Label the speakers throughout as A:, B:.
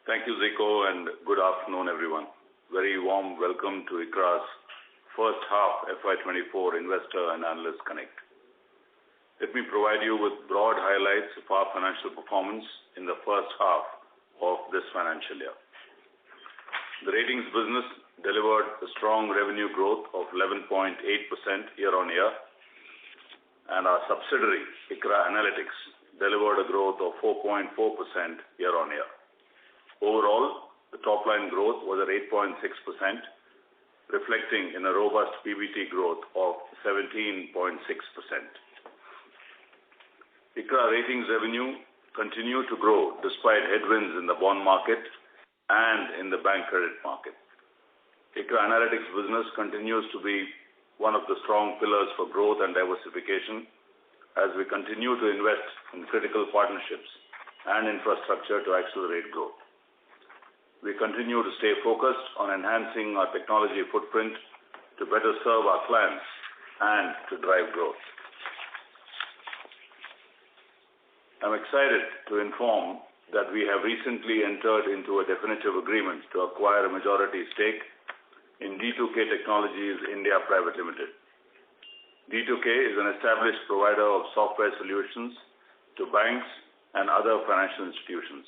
A: Thank you, Zico, and good afternoon, everyone. Very warm welcome to ICRA's first half FY24 Investor and Analyst Connect. Let me provide you with broad highlights of our financial performance in the first half of this financial year. The ratings business delivered a strong revenue growth of 11.8% year-on-year, and our subsidiary, ICRA Analytics, delivered a growth of 4.4% year-on-year. Overall, the top-line growth was at 8.6%, reflecting in a robust PBT growth of 17.6%. ICRA Ratings revenue continued to grow despite headwinds in the bond market and in the bank credit market. ICRA Analytics business continues to be one of the strong pillars for growth and diversification as we continue to invest in critical partnerships and infrastructure to accelerate growth. We continue to stay focused on enhancing our technology footprint to better serve our clients and to drive growth. I'm excited to inform that we have recently entered into a definitive agreement to acquire a majority stake in D2K Technologies India Private Limited. D2K is an established provider of software solutions to banks and other financial institutions.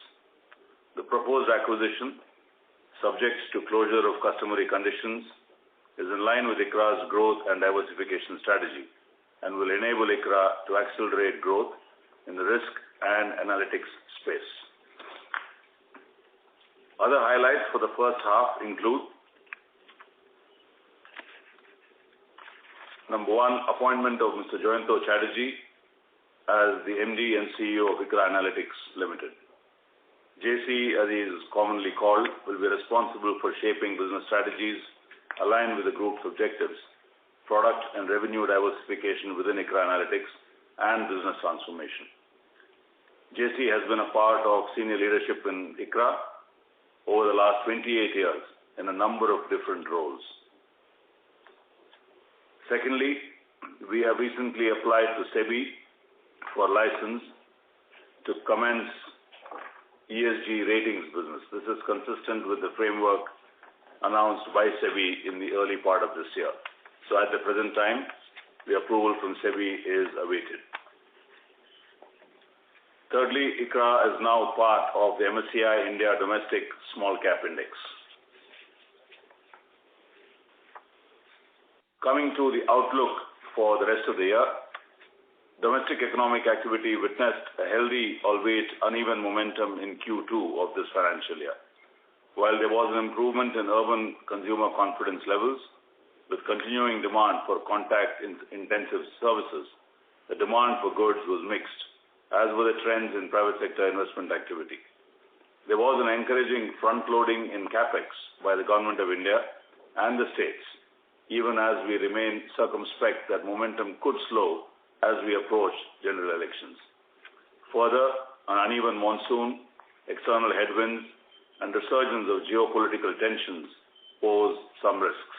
A: The proposed acquisition, subject to closure of customary conditions, is in line with ICRA's growth and diversification strategy and will enable ICRA to accelerate growth in the risk and analytics space. Other highlights for the first half include: Number one, appointment of Mr. Jayanto Chatterjee as the MD and CEO of ICRA Analytics Limited. JC, as he is commonly called, will be responsible for shaping business strategies aligned with the group's objectives, product and revenue diversification within ICRA Analytics, and business transformation. JC has been a part of senior leadership in ICRA over the last 28 years in a number of different roles. Secondly, we have recently applied to SEBI for license to commence ESG ratings business. This is consistent with the framework announced by SEBI in the early part of this year. So at the present time, the approval from SEBI is awaited. Thirdly, ICRA is now part of the MSCI India Domestic Small Cap Index. Coming to the outlook for the rest of the year, domestic economic activity witnessed a healthy, albeit uneven momentum in Q2 of this financial year. While there was an improvement in urban consumer confidence levels, with continuing demand for contact-intensive services, the demand for goods was mixed, as were the trends in private sector investment activity. There was an encouraging front-loading in CapEx by the Government of India and the states, even as we remain circumspect that momentum could slow as we approach general elections. Further, an uneven monsoon, external headwinds, and resurgence of geopolitical tensions pose some risks.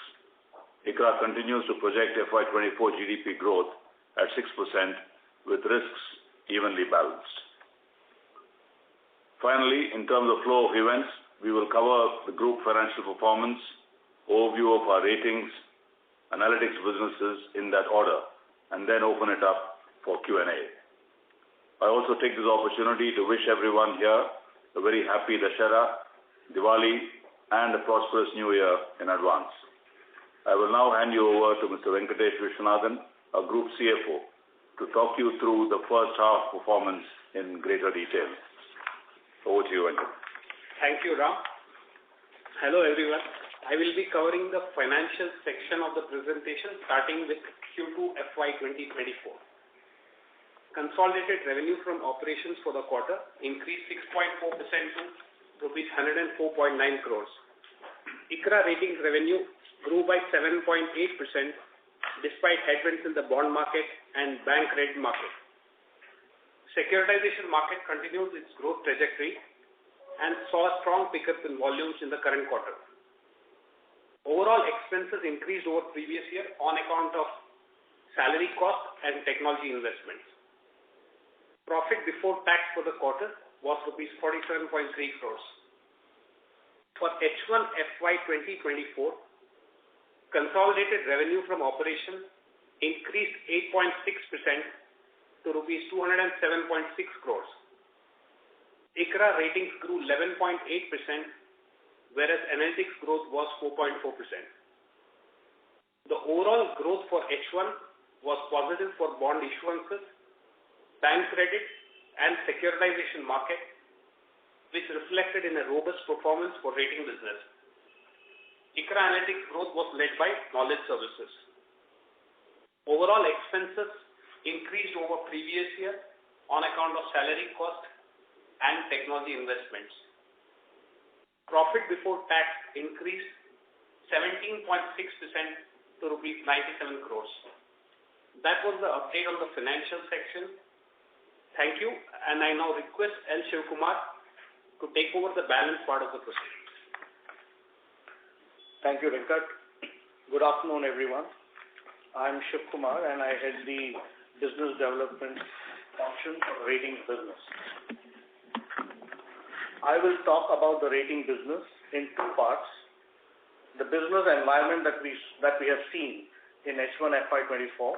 A: ICRA continues to project FY24 GDP growth at 6%, with risks evenly balanced. Finally, in terms of flow of events, we will cover the group financial performance, overview of our ratings, analytics businesses in that order, and then open it up for Q&A. I also take this opportunity to wish everyone here a very happy Dussehra, Diwali, and a prosperous New Year in advance. I will now hand you over to Mr. Venkatesh Viswanathan, our Group CFO, to talk you through the first half performance in greater detail. Over to you, Venkatesh.
B: Thank you, Ram. Hello, everyone. I will be covering the financial section of the presentation, starting with Q2 FY2024. Consolidated revenue from operations for the quarter increased 6.4% to rupees 104.9 crores. ICRA Ratings revenue grew by 7.8% despite headwinds in the bond market and bank credit market. Securitization market continues its growth trajectory and saw a strong pickup in volumes in the current quarter. Overall expenses increased over previous year on account of salary cost and technology investments. Profit before tax for the quarter was rupees 47.3 crores. For H1 FY2024, consolidated revenue from operations increased 8.6% to rupees 207.6 crores. ICRA ratings grew 11.8%, whereas analytics growth was 4.4%. The overall growth for H1 was positive for bond issuances, bank credit, and securitization market, which reflected in a robust performance for rating business. ICRA analytics growth was led by knowledge services. Overall expenses increased over previous year on account of salary cost and technology investments. Profit before tax increased 17.6% to rupees 97 crores. That was the update on the financial section. Thank you, and I now request L. Shivkumar to take over the balance part of the proceedings.
C: Thank you, Venkat. Good afternoon, everyone. I'm Shivkumar, and I head the business development function for the ratings business. I will talk about the rating business in two parts: the business environment that we have seen in H1 FY24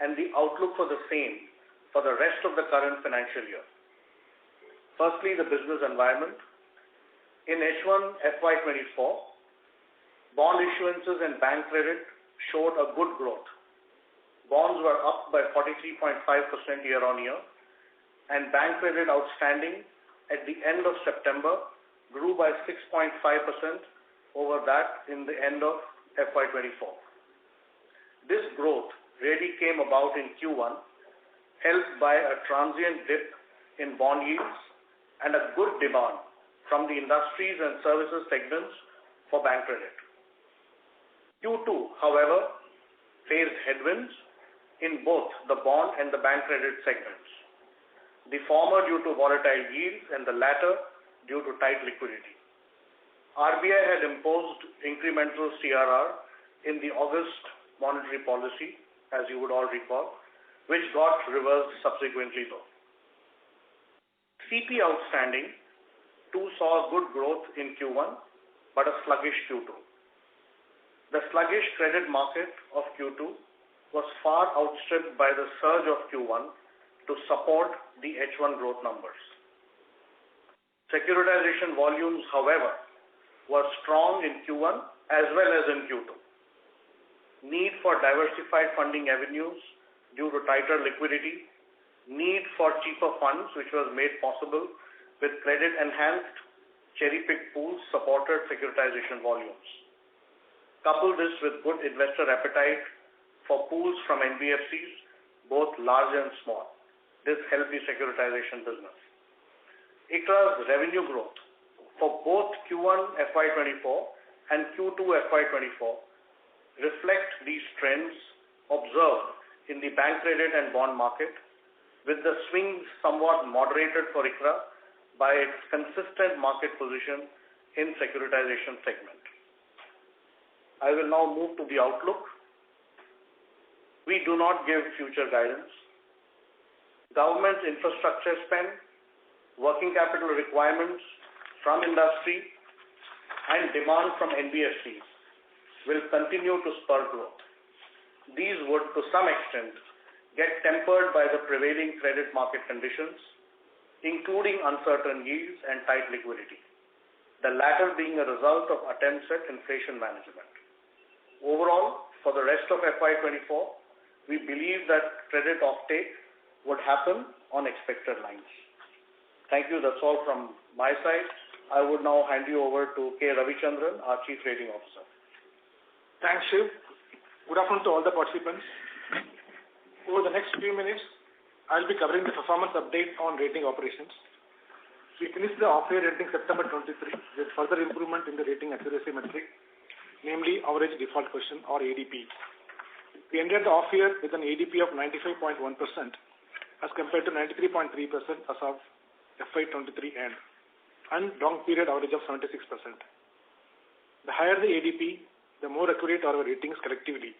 C: and the outlook for the same for the rest of the current financial year. Firstly, the business environment. In H1 FY24, bond issuances and bank credit showed a good growth. Bonds were up by 43.5% year-on-year, and bank credit outstanding at the end of September grew by 6.5% over that in the end of FY24. This growth really came about in Q1, helped by a transient dip in bond yields and a good demand from the industries and services segments for bank credit. Q2, however, faced headwinds in both the bond and the bank credit segments. The former due to volatile yields and the latter due to tight liquidity. RBI had imposed incremental CRR in the August monetary policy, as you would all recall, which got reversed subsequently though. CP outstanding too saw good growth in Q1, but a sluggish Q2. The sluggish credit market of Q2 was far outstripped by the surge of Q1 to support the H1 growth numbers. Securitization volumes, however, were strong in Q1 as well as in Q2. Need for diversified funding avenues due to tighter liquidity, need for cheaper funds, which was made possible with credit-enhanced cherry-picked pools supported securitization volumes. Couple this with good investor appetite for pools from NBFCs, both large and small. This helped the securitization business. ICRA's revenue growth for both Q1 FY24 and Q2 FY24 reflect these trends observed in the bank credit and bond market, with the swings somewhat moderated for ICRA by its consistent market position in securitization segment. I will now move to the outlook. We do not give future guidance. Government infrastructure spend, working capital requirements from industry, and demand from NBFCs will continue to spur growth. These would, to some extent, get tempered by the prevailing credit market conditions, including uncertain yields and tight liquidity, the latter being a result of attempts at inflation management. Overall, for the rest of FY24, we believe that credit offtake would happen on expected lines. Thank you. That's all from my side. I would now hand you over to K. Ravichandran, our Chief Rating Officer.
D: Thanks, Shiv. Good afternoon to all the participants. Over the next few minutes, I'll be covering the performance update on rating operations. We finished the off-year ending September 23 with further improvement in the rating accuracy metric, namely average default question or ADP. We ended the off-year with an ADP of 95.1% as compared to 93.3% as of FY23 end, and long period average of 76%. The higher the ADP, the more accurate are our ratings collectively.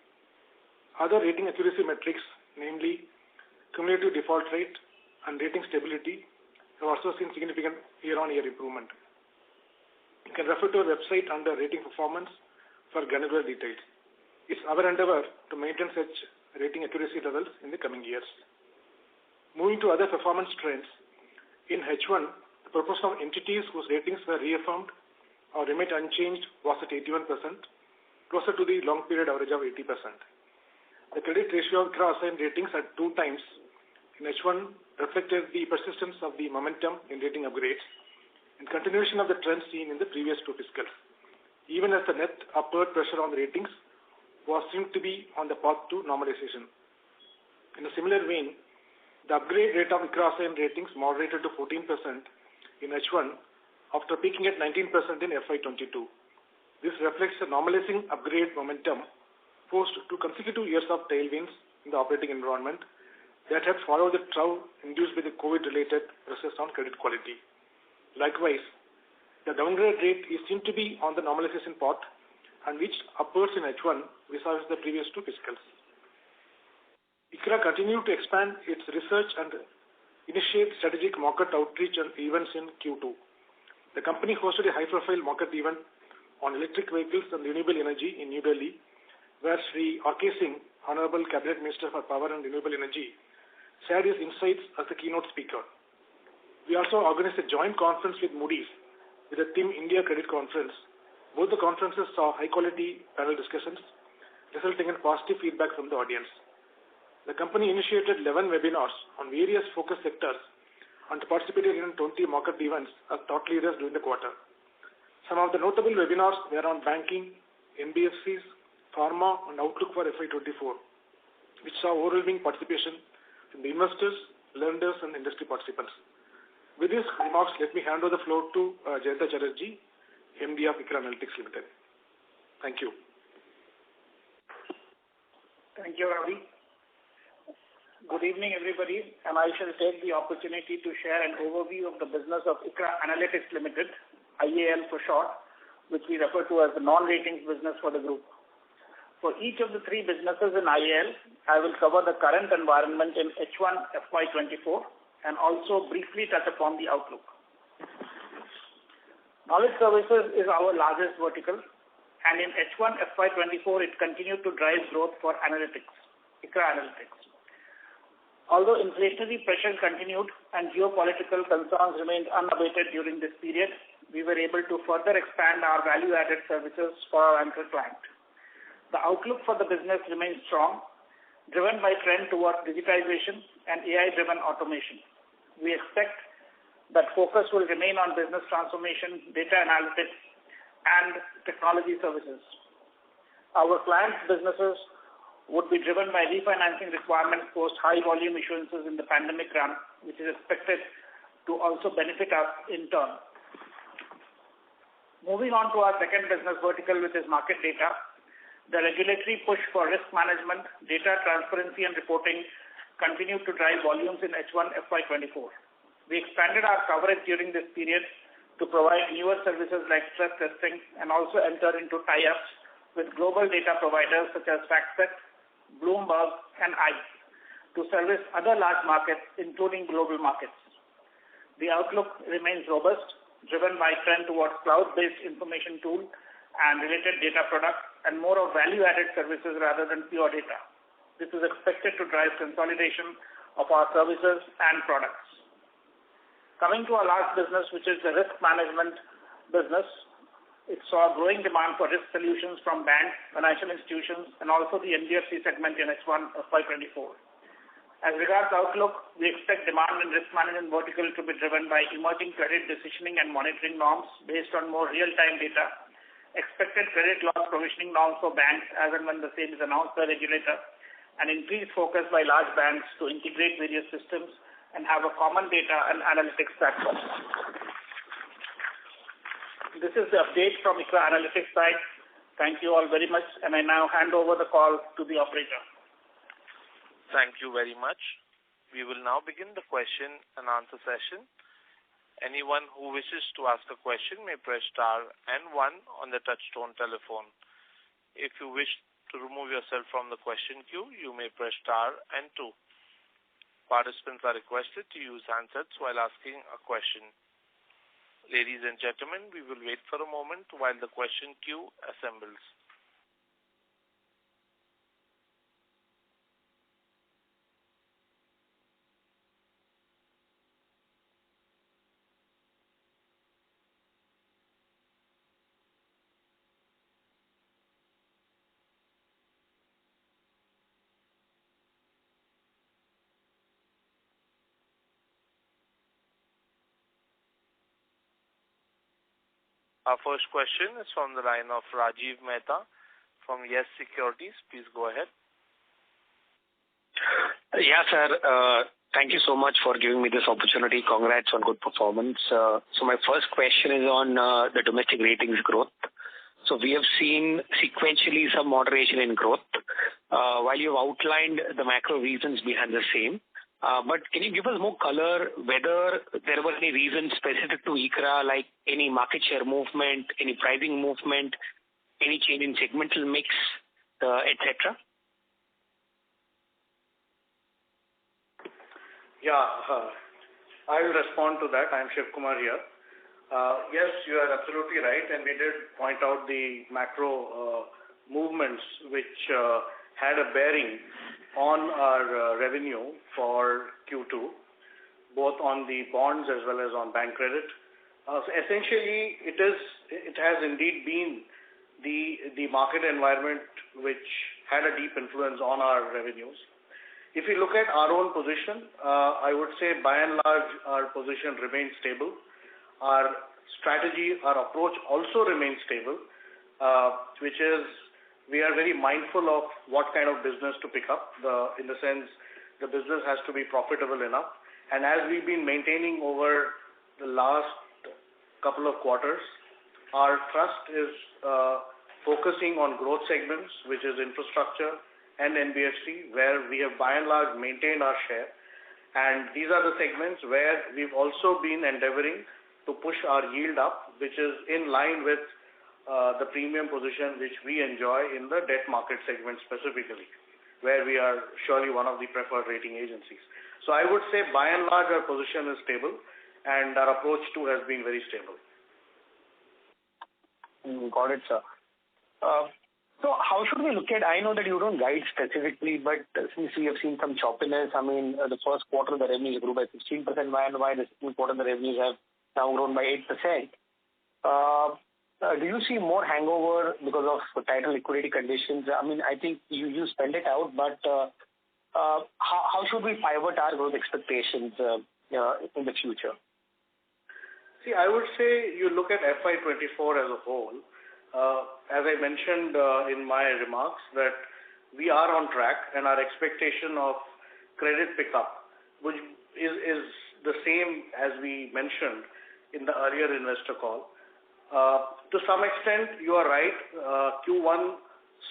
D: Other rating accuracy metrics, namely cumulative default rate and rating stability, have also seen significant year-on-year improvement. You can refer to our website under Rating Performance for granular details. It's our endeavor to maintain such rating accuracy levels in the coming years. Moving to other performance trends, in H1, the proportion of entities whose ratings were reaffirmed or remained unchanged was at 81%, closer to the long period average of 80%. The credit ratio of ICRA assigned ratings at 2 times in H1 reflected the persistence of the momentum in rating upgrades and continuation of the trend seen in the previous 2 fiscals, even as the net upward pressure on the ratings was seen to be on the path to normalization. In a similar vein, the upgrade rate of ICRA assigned ratings moderated to 14% in H1 after peaking at 19% in FY22. This reflects a normalizing upgrade momentum post 2 consecutive years of tailwinds in the operating environment that had followed the trough induced by the COVID-related pressures on credit quality. Likewise, the downgrade rate is seen to be on the normalization path and reached upwards in H1 vis-a-vis the previous 2 fiscals. ICRA continued to expand its research and initiate strategic market outreach and events in Q2. The company hosted a high-profile market event on electric vehicles and renewable energy in New Delhi, where Sri R.K. Singh, Honorable Cabinet Minister for Power and Renewable Energy, shared his insights as the keynote speaker. We also organized a joint conference with Moody's with the theme India Credit Conference. Both the conferences saw high-quality panel discussions, resulting in positive feedback from the audience. The company initiated 11 webinars on various focus sectors and participated in 20 market events as thought leaders during the quarter. Some of the notable webinars were on banking, NBFCs, pharma, and outlook for FY24, which saw overwhelming participation from the investors, lenders, and industry participants. With these remarks, let me hand over the floor to Jayanta Chatterjee, MD of ICRA Analytics Limited. Thank you.
E: Thank you, Ravi. Good evening, everybody, and I shall take the opportunity to share an overview of the business of ICRA Analytics Limited, IAL for short, which we refer to as the non-ratings business for the group. For each of the 3 businesses in IAL, I will cover the current environment in H1 FY24 and also briefly touch upon the outlook. Knowledge services is our largest vertical, and in H1 FY24, it continued to drive growth for analytics, ICRA Analytics. Although inflationary pressure continued and geopolitical concerns remained unabated during this period, we were able to further expand our value-added services for our anchor client. The outlook for the business remains strong, driven by trend towards digitization and AI-driven automation. We expect that focus will remain on business transformation, data analytics, and technology services. Our clients' businesses would be driven by refinancing requirements post high volume issuances in the pandemic run, which is expected to also benefit us in turn. Moving on to our second business vertical, which is market data, the regulatory push for risk management, data transparency and reporting continued to drive volumes in H1 FY24. We expanded our coverage during this period to provide newer services like stress testing and also enter into tie-ups with global data providers such as FactSet, Bloomberg, and ICE to service other large markets, including global markets. The outlook remains robust, driven by trend towards cloud-based information tool and related data products and more of value-added services rather than pure data. This is expected to drive consolidation of our services and products. Coming to our last business, which is the risk management business, it saw growing demand for risk solutions from banks, financial institutions, and also the NBFC segment in H1 FY24. As regards outlook, we expect demand in risk management vertical to be driven by emerging credit decisioning and monitoring norms based on more real-time data, expected credit loss provisioning norms for banks as and when the same is announced by regulator, and increased focus by large banks to integrate various systems and have a common data and analytics platform. This is the update from ICRA Analytics side. Thank you all very much, and I now hand over the call to the operator.
F: Thank you very much. We will now begin the question and answer session. Anyone who wishes to ask a question may press star and 1 on the touchtone telephone. If you wish to remove yourself from the question queue, you may press star and 2. Participants are requested to use handsets while asking a question. Ladies and gentlemen, we will wait for a moment while the question queue assembles. Our first question is from the line of Rajiv Mehta from Yes Securities. Please go ahead.
G: Yeah, sir. Thank you so much for giving me this opportunity. Congrats on good performance. So my first question is on the domestic ratings growth. So we have seen sequentially some moderation in growth. While you've outlined the macro reasons behind the same, but can you give us more color whether there were any reasons specific to ICRA, like any market share movement, any pricing movement, any change in segmental mix, etc.?
C: Yeah, I will respond to that. I'm Shiv Kumar here. Yes, you are absolutely right, and we did point out the macro movements which had a bearing on our revenue for Q2, both on the bonds as well as on bank credit. So essentially, it has indeed been the market environment which had a deep influence on our revenues. If you look at our own position, I would say by and large our position remains stable. Our strategy, our approach also remains stable, which is we are very mindful of what kind of business to pick up, in the sense the business has to be profitable enough. And as we've been maintaining over the last couple of quarters, our trust is focusing on growth segments, which is infrastructure and NBFC, where we have by and large maintained our share. And these are the segments where we've also been endeavoring to push our yield up, which is in line with the premium position which we enjoy in the debt market segment specifically, where we are surely one of the preferred rating agencies. So I would say by and large our position is stable and our approach too has been very stable.
G: Got it, sir. So how should we look at, I know that you don't guide specifically, but since we have seen some choppiness, I mean, the first quarter the revenues grew by 16% Y&Y, the second quarter the revenues have now grown by 8%. Do you see more hangover because of tighter liquidity conditions? I mean, I think you spend it out, but how should we pivot our growth expectations in the future?
C: See, I would say you look at FY24 as a whole. As I mentioned in my remarks, that we are on track and our expectation of credit pickup, which is the same as we mentioned in the earlier investor call. To some extent, you are right. Q1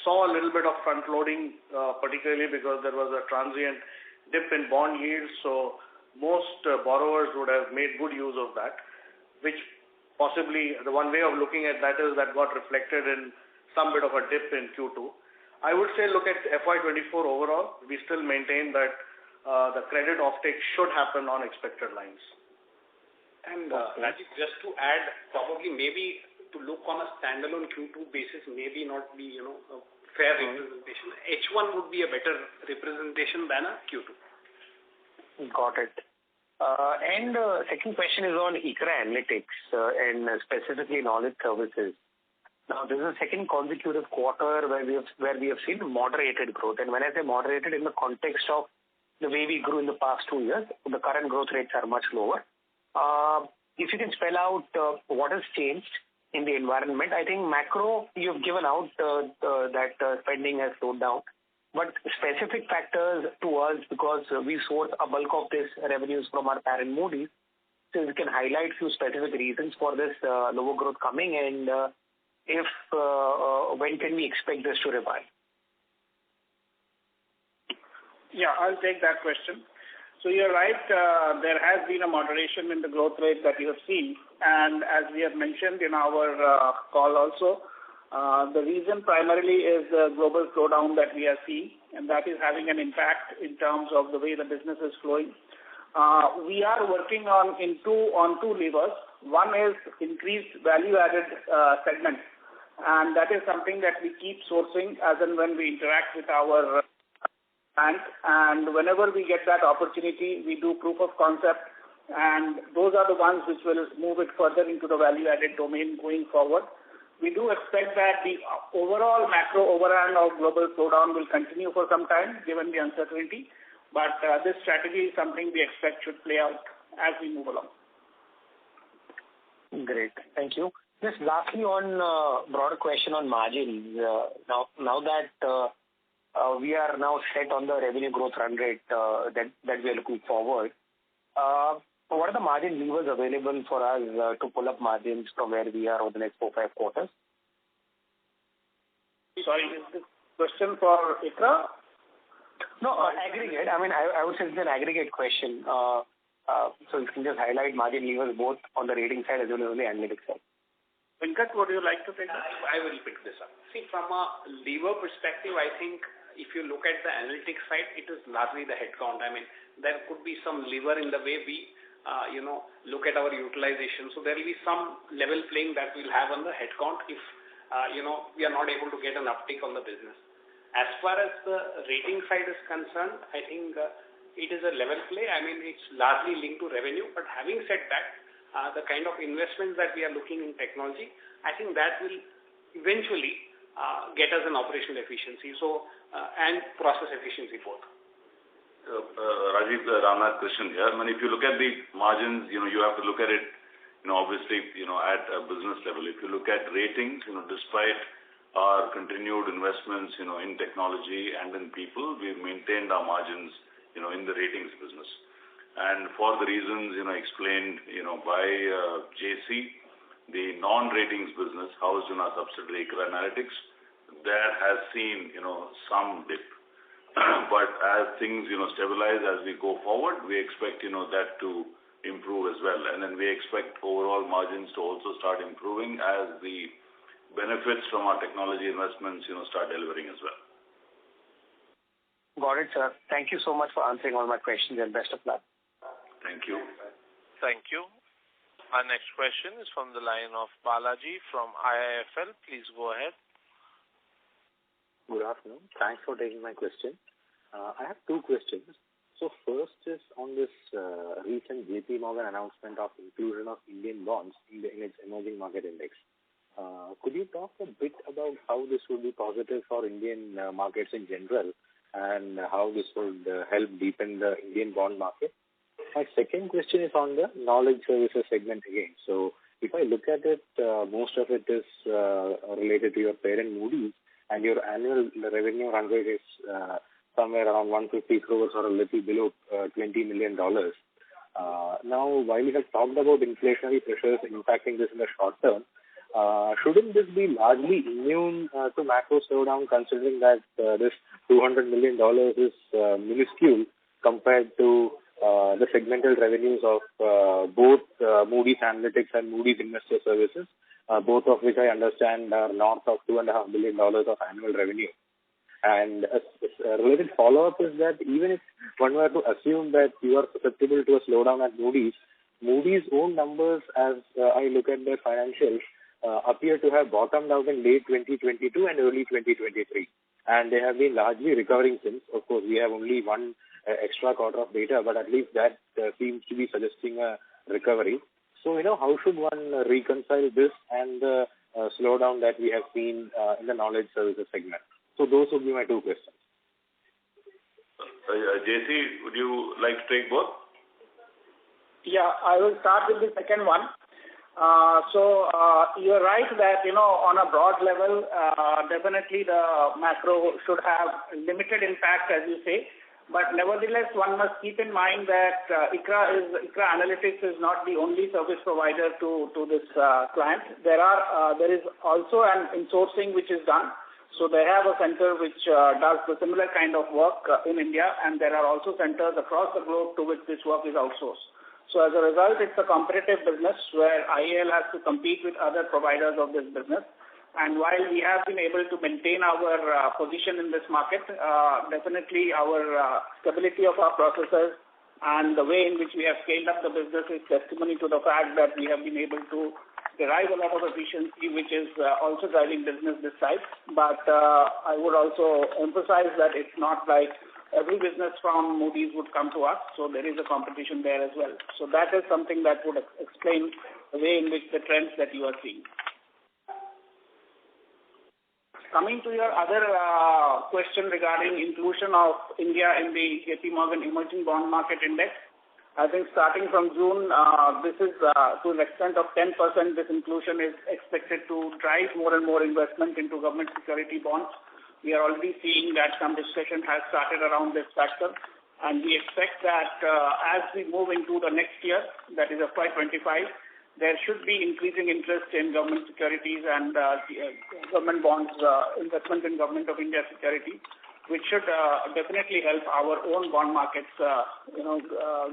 C: saw a little bit of front loading, particularly because there was a transient dip in bond yields. So most borrowers would have made good use of that, which possibly the one way of looking at that is that got reflected in some bit of a dip in Q2. I would say look at FY24 overall. We still maintain that the credit offtake should happen on expected lines.
B: And Rajiv, just to add, probably maybe to look on a standalone Q2 basis, maybe not be a fair representation. H1 would be a better representation than a Q2.
G: Got it. And second question is on ICRA Analytics and specifically knowledge services. Now, this is the second consecutive quarter where we have seen moderated growth. And when I say moderated in the context of the way we grew in the past 2 years, the current growth rates are much lower. If you can spell out what has changed in the environment, I think macro you've given out that spending has slowed down. But specific factors to us, because we source a bulk of this revenues from our parent Moody's, so we can highlight few specific reasons for this lower growth coming, and when can we expect this to revive?
E: Yeah, I'll take that question. So you're right, there has been a moderation in the growth rate that you have seen, and as we have mentioned in our call also, the reason primarily is the global slowdown that we are seeing, and that is having an impact in terms of the way the business is flowing. we are working on two levers. One is increased value-added segment, and that is something that we keep sourcing as and when we interact with our bank. And whenever we get that opportunity, we do proof of concept, and those are the ones which will move it further into the value-added domain going forward. We do expect that the overall macro overhang of global slowdown will continue for some time, given the uncertainty. But this strategy is something we expect should play out as we move along.
G: Great. Thank you. Just lastly on broader question on margins. Now that we are now set on the revenue growth run rate that we are looking forward, what are the margin levers available for us to pull up margins from where we are over the next 4-5 quarters?
E: Sorry, is this question for ICRA?
G: No, aggregate. I mean, I would say it's an aggregate question. So you can just highlight margin levers both on the rating side as well as on the analytics side.
E: Venkat, would you like to take that?
B: I will pick this up. See, from a lever perspective, I think if you look at the analytics side, it is largely the headcount. I mean, there could be some lever in the way we, look at our utilization. So there will be some level playing that we'll have on the headcount if, we are not able to get an uptick on the business. As far as the rating side is concerned, I think it is a level play. I mean, it's largely linked to revenue. But having said that, the kind of investments that we are looking in technology, I think that will eventually get us an operational efficiency and process efficiency both.
A: Rajiv, Ramnath Krishnan here. I mean, if you look at the margins, you have to look at it, obviously, at a business level. If you look at ratings, despite our continued investments, in technology and in people, we've maintained our margins, in the ratings business. And for the reasons, explained, by JC, the non-ratings business housed in our subsidiary ICRA Analytics, that has seen, some dip. But as things, stabilize as we go forward, we expect, that to improve as well. And then we expect overall margins to also start improving as the benefits from our technology investments, start delivering as well.
G: Got it, sir. Thank you so much for answering all my questions and best of luck.
A: Thank you.
F: Thank you. Our next question is from the line of Balaji from IIFL. Please go ahead.
H: Good afternoon. Thanks for taking my question. I have two questions. So first is on this recent JP Morgan announcement of inclusion of Indian bonds in its emerging market index. Could you talk a bit about how this would be positive for Indian markets in general and how this would help deepen the Indian bond market? My second question is on the knowledge services segment again. So if I look at it, most of it is related to your parent Moody's, and your annual revenue run rate is somewhere around 150 crores or a little below $20 million. Now, while you have talked about inflationary pressures impacting this in the short term, shouldn't this be largely immune to macro slowdown, considering that this $200 million is minuscule compared to the segmental revenues of both Moody's Analytics and Moody's Investor Services, both of which I understand are north of $2.5 billion of annual revenue. And a related follow-up is that even if one were to assume that you are susceptible to a slowdown at Moody's own numbers, as I look at their financials, appear to have bottomed out in late 2022 and early 2023. And they have been largely recovering since. Of course, we have only one extra quarter of data, but at least that seems to be suggesting a recovery. So, how should one reconcile this and the slowdown that we have seen in the knowledge services segment? So those would be my two questions.
A: JC, would you like to take both?
E: Yeah, I will start with the second one. So you're right that, on a broad level, definitely the macro should have limited impact, as you say. But nevertheless, one must keep in mind that ICRA Analytics is not the only service provider to this client. There is also an insourcing which is done. So they have a center which does the similar kind of work in India, and there are also centers across the globe to which this work is outsourced. So as a result, it's a competitive business where IAL has to compete with other providers of this business. And while we have been able to maintain our position in this market, definitely our stability of our processes, And the way in which we have scaled up the business is testimony to the fact that we have been able to derive a lot of efficiency, which is also driving business this side. But I would also emphasize that it's not like every business from Moody's would come to us, so there is a competition there as well. So that is something that would explain the way in which the trends that you are seeing. Coming to your other question regarding inclusion of India in the JP Morgan Emerging Bond Market Index, I think starting from June, this is to an extent of 10%, this inclusion is expected to drive more and more investment into government security bonds. We are already seeing that some discussion has started around this factor, and we expect that as we move into the next year, that is FY25, there should be increasing interest in government securities and government bonds, investment in Government of India security, which should definitely help our own bond markets,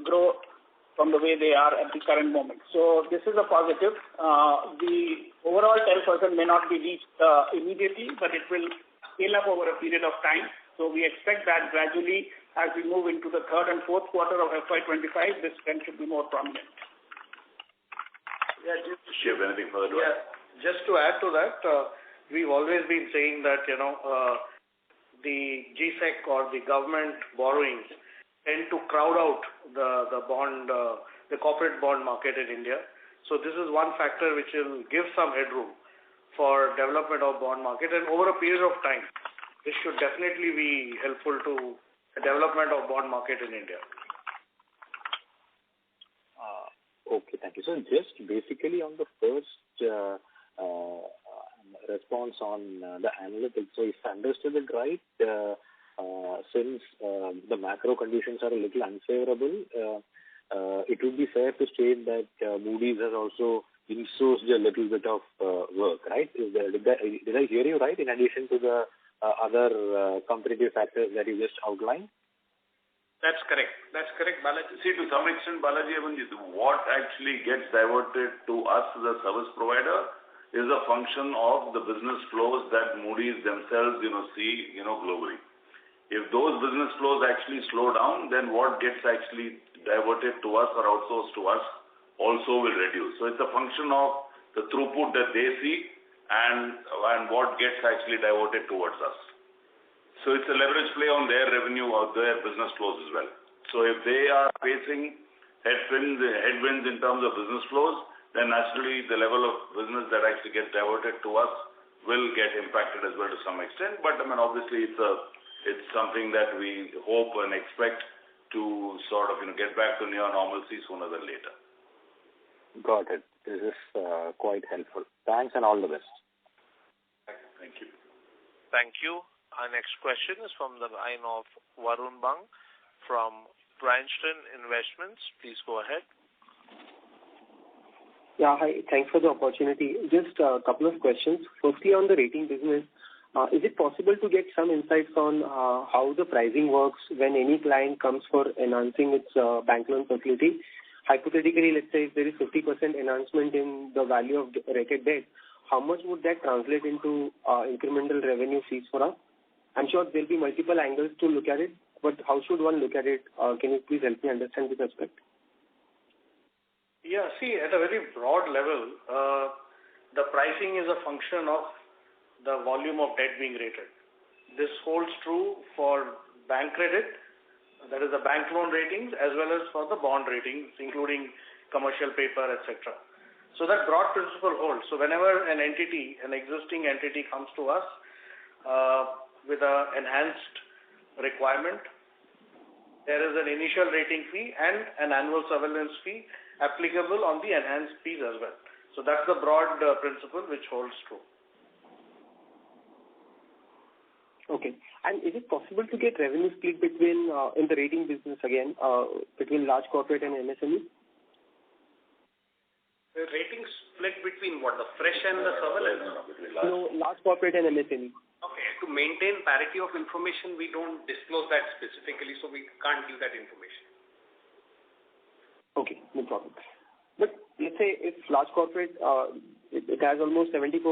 E: grow from the way they are at the current moment. So this is a positive. The overall 10% may not be reached immediately, but it will scale up over a period of time. So we expect that gradually, as we move into the third and fourth quarter of FY25, this trend should be more prominent.
C: Yeah,
A: Shiv, anything further?
C: Just to add to that, we've always been saying that, the GSEC or the government borrowings tend to crowd out the corporate bond market in India. So this is one factor which will give some headroom for development of bond market, and over a period of time, this should definitely be helpful to the development of bond market in India.
H: Okay, thank you. So just basically on the first response on the analytics, so if I understood it right, since the macro conditions are a little unfavorable, it would be fair to state that Moody's has also insourced a little bit of work, right? Did I hear you right, in addition to the other competitive factors that you just outlined?
B: That's correct. That's correct, Balaji.
A: See, to some extent, Balaji, what actually gets diverted to us as a service provider is a function of the business flows that Moody's themselves, see, globally. If those business flows actually slow down, then what gets actually diverted to us or outsourced to us also will reduce. So it's a function of the throughput that they see and what gets actually diverted towards us. So it's a leverage play on their revenue or their business flows as well. So if they are facing headwinds in terms of business flows, then naturally the level of business that actually gets diverted to us will get impacted as well to some extent. But obviously it's something that we hope and expect to sort of get back to near normalcy sooner than later.
H: Got it. This is quite helpful. Thanks and all the best.
A: Thank you.
F: Thank you. Our next question is from the line of Varun Bang from Bryanston Investments. Please go ahead.
I: Yeah, hi. Thanks for the opportunity. Just a couple of questions. Firstly, on the rating business, is it possible to get some insights on how the pricing works when any client comes for enhancing its bank loan facility? Hypothetically, let's say if there is 50% enhancement in the value of rated debt, how much would that translate into incremental revenue fees for us? I'm sure there'll be multiple angles to look at it, but how should one look at it? Can you please help me understand this aspect?
C: Yeah, see, at a very broad level, the pricing is a function of the volume of debt being rated. This holds true for bank credit, that is the bank loan ratings, as well as for the bond ratings, including commercial paper, etc. So that broad principle holds. So whenever an existing entity comes to us with an enhanced requirement, there is an initial rating fee and an annual surveillance fee applicable on the enhanced fees as well. So that's the broad principle which holds true.
I: Okay. And is it possible to get revenue split between, in the rating business again, between large corporate and MSME?
B: The rating split between what? The fresh and the surveillance?
I: No, large corporate and MSME.
B: Okay. To maintain parity of information, we don't disclose that specifically, so we can't give that information.
I: Okay, no problem. But let's say if large corporate, it has almost 74%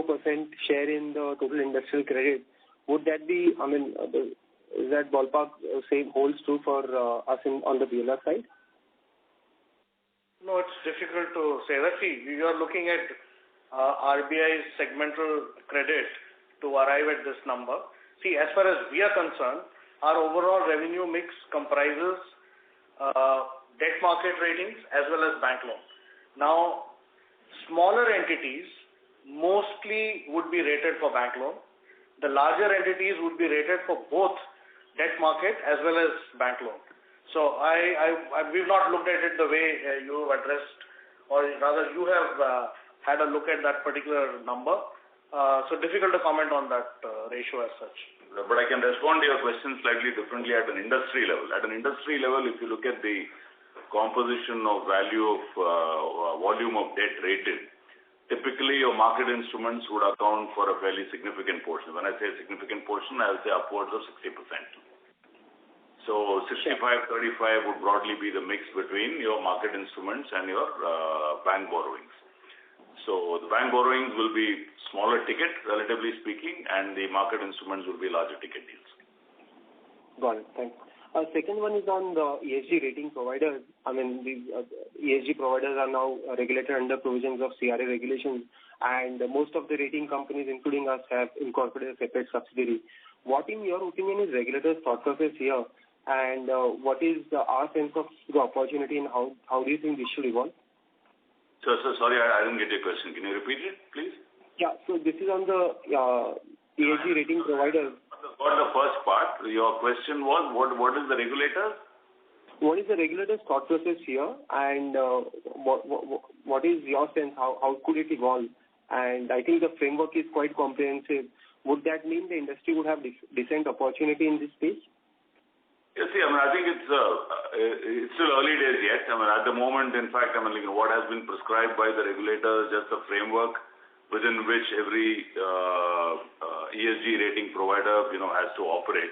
I: share in the total industrial credit, would that be, is that ballpark same holds true for us on the BLR side?
C: No, it's difficult to say that. See, you are looking at RBI's segmental credit to arrive at this number. See, as far as we are concerned, our overall revenue mix comprises debt market ratings as well as bank loan. Now, smaller entities mostly would be rated for bank loan. The larger entities would be rated for both debt market as well as bank loan. So we've not looked at it the way you have addressed, or rather you have had a look at that particular number. So difficult to comment on that ratio as such.
A: But I can respond to your question slightly differently at an industry level. At an industry level, if you look at the composition of value of volume of debt rated, typically your market instruments would account for a fairly significant portion. When I say significant portion, I will say upwards of 60%. So 65-35 would broadly be the mix between your market instruments and your bank borrowings. So the bank borrowings will be smaller ticket, relatively speaking, and the market instruments will be larger ticket deals.
I: Got it. Thanks. Second one is on the ESG rating providers. I mean, the ESG providers are now regulated under provisions of CRA regulations, and most of the rating companies, including us, have incorporated a separate subsidiary. What, in your opinion, is regulators' thought process here, and what is our sense of the opportunity, and how do you think this should evolve?
A: So sorry, I didn't get your question. Can you repeat it, please?
I: Yeah, so this is on the ESG rating providers.
A: For the first part, your question was, what is the regulator?
I: What is the regulator's thought process here, and what is your sense? How could it evolve? And I think the framework is quite comprehensive. Would that mean the industry would have decent opportunity in this space?
A: Yes, see, I think it's still early days yet. At the moment, in fact, what has been prescribed by the regulator is just a framework within which every ESG rating provider, has to operate.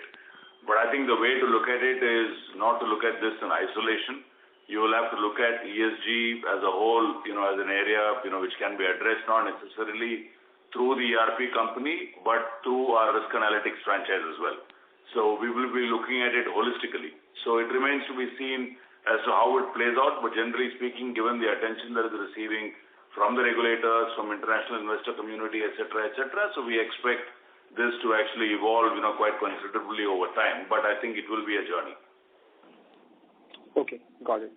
A: But I think the way to look at it is not to look at this in isolation. You will have to look at ESG as a whole, as an area, which can be addressed not necessarily through the ERP company, but through our risk analytics franchise as well. So we will be looking at it holistically. So it remains to be seen as to how it plays out, but generally speaking, given the attention that is receiving from the regulators, from international investor community, etc., so we expect this to actually evolve, quite considerably over time. But I think it will be a journey.
I: Okay, got it.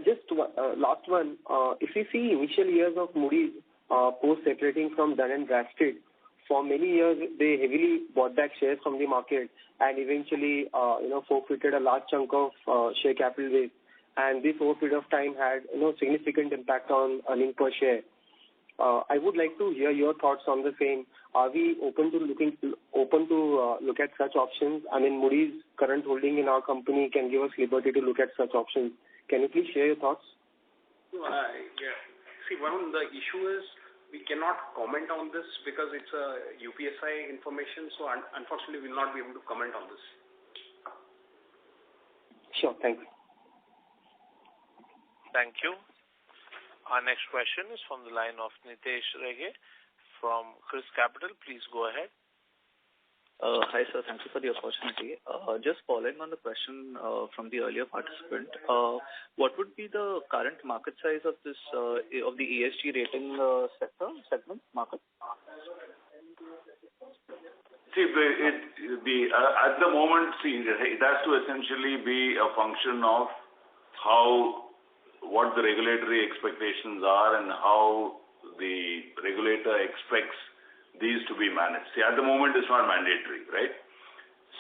I: Just last one. If we see initial years of Moody's post separating from Dun & Bradstreet, for many years they heavily bought back shares from the market and eventually, forfeited a large chunk of share capital base. And this over period of time had, significant impact on earning per share. I would like to hear your thoughts on the same. Are we open to look at such options? I mean, Moody's current holding in our company can give us liberty to look at such options. Can you please share your thoughts?
B: Yeah. See, Varun, the issue is we cannot comment on this because it's a UPSI information, so unfortunately we will not be able to comment on this.
I: Sure, thanks.
F: Thank you. Our next question is from the line of Nitesh Rege from Chris Capital. Please go ahead.
J: Hi, sir. Thank you for the opportunity. Just following on the question from the earlier participant, what would be the current market size of this of the ESG rating segment market?
A: See, at the moment, it has to essentially be a function of what the regulatory expectations are and how the regulator expects these to be managed. See, at the moment it's not mandatory, right?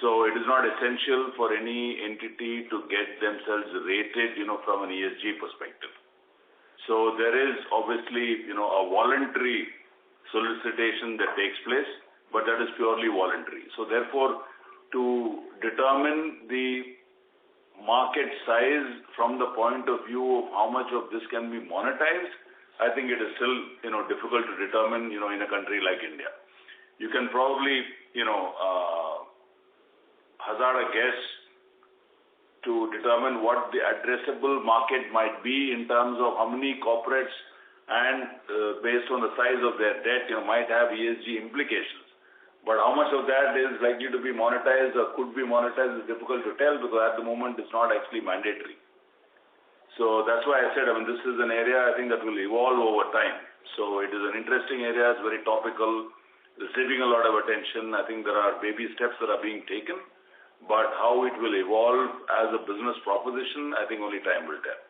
A: So it is not essential for any entity to get themselves rated, from an ESG perspective. So there is obviously, a voluntary solicitation that takes place, but that is purely voluntary. So therefore, to determine the market size from the point of view of how much of this can be monetized, I think it is still, difficult to determine, in a country like India. You can probably, hazard a guess to determine what the addressable market might be in terms of how many corporates and based on the size of their debt, might have ESG implications. But how much of that is likely to be monetized or could be monetized is difficult to tell because at the moment it's not actually mandatory. So that's why I said, this is an area I think that will evolve over time. So it is an interesting area, it's very topical, receiving a lot of attention. I think there are baby steps that are being taken, but how it will evolve as a business proposition, I think only time will tell.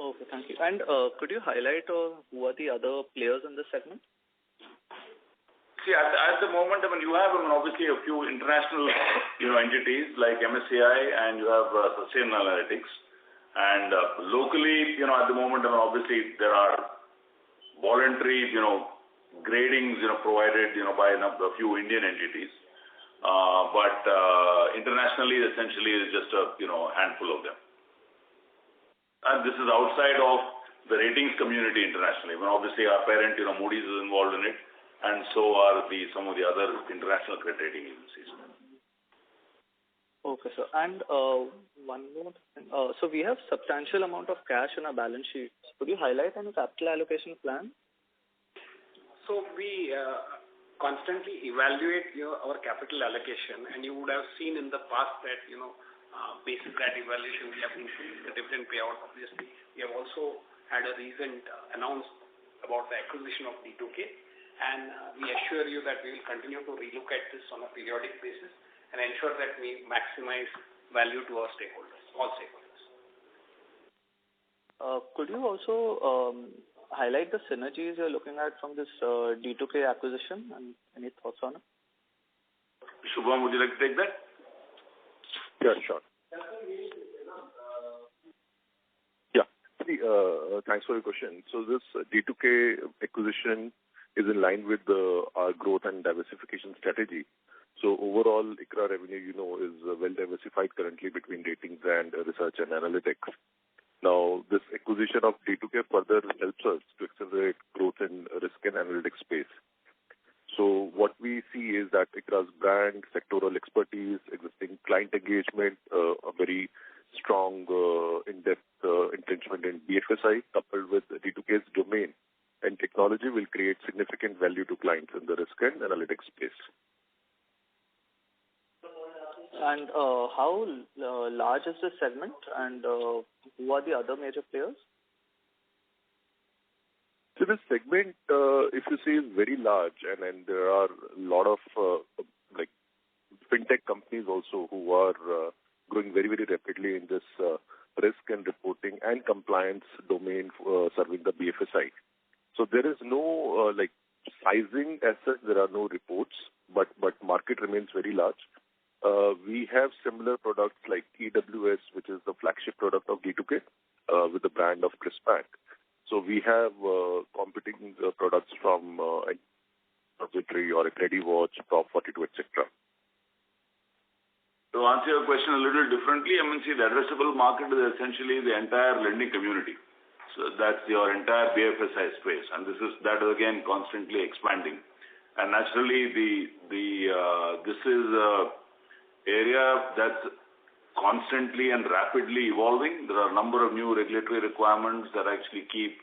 J: Okay, thank you. And could you highlight who are the other players in this segment?
A: See, at the moment, you have obviously a few international entities like MSCI, and you have Sustainalytics. And locally, at the moment, obviously there are voluntary, gradings, provided, by a few Indian entities. But internationally, essentially, is just a, handful of them. And this is outside of the ratings community internationally. Obviously, our parent, Moody's is involved in it, and so are some of the other international credit rating agencies.
J: Okay, sir. And one more thing. So we have substantial amount of cash in our balance sheet. Could you highlight any capital allocation plan?
B: So we constantly evaluate our capital allocation, and you would have seen in the past that, based on that evaluation, we have increased the dividend payout, obviously. We have also had a recent announcement about the acquisition of D2K, and we assure you that we will continue to relook at this on a periodic basis and ensure that we maximize value to our stakeholders, all stakeholders.
J: Could you also highlight the synergies you're looking at from this D2K acquisition, and any thoughts on it?
A: Shubham, would you like to take that?
K: Yeah, sure. Yeah. Thanks for your question. So this D2K acquisition is in line with our growth and diversification strategy. So overall, ICRA revenue, is well diversified currently between ratings and research and analytics. Now, this acquisition of D2K further helps us to accelerate growth in risk and analytics space. So what we see is that ICRA's brand, sectoral expertise, existing client engagement, a very strong in-depth entrenchment in BFSI, coupled with D2K's domain and technology, will create significant value to clients in the risk and analytics space.
J: And how large is this segment, and who are the other major players?
K: So this segment, if you see, is very large, and there are a lot of fintech companies also who are growing very, very rapidly in this risk and reporting and compliance domain, serving the BFSI. So there is no sizing as such. There are no reports, but market remains very large. We have similar products like EWS, which is the flagship product of D2K, with the brand of CRISPAC. So we have competing products from Victory or a CrediWatch, Top 42, etc.
A: To answer your question a little differently, see, the addressable market is essentially the entire lending community. So that's your entire BFSI space, and this is again constantly expanding. And naturally, this is a area that's constantly and rapidly evolving. There are a number of new regulatory requirements that actually keep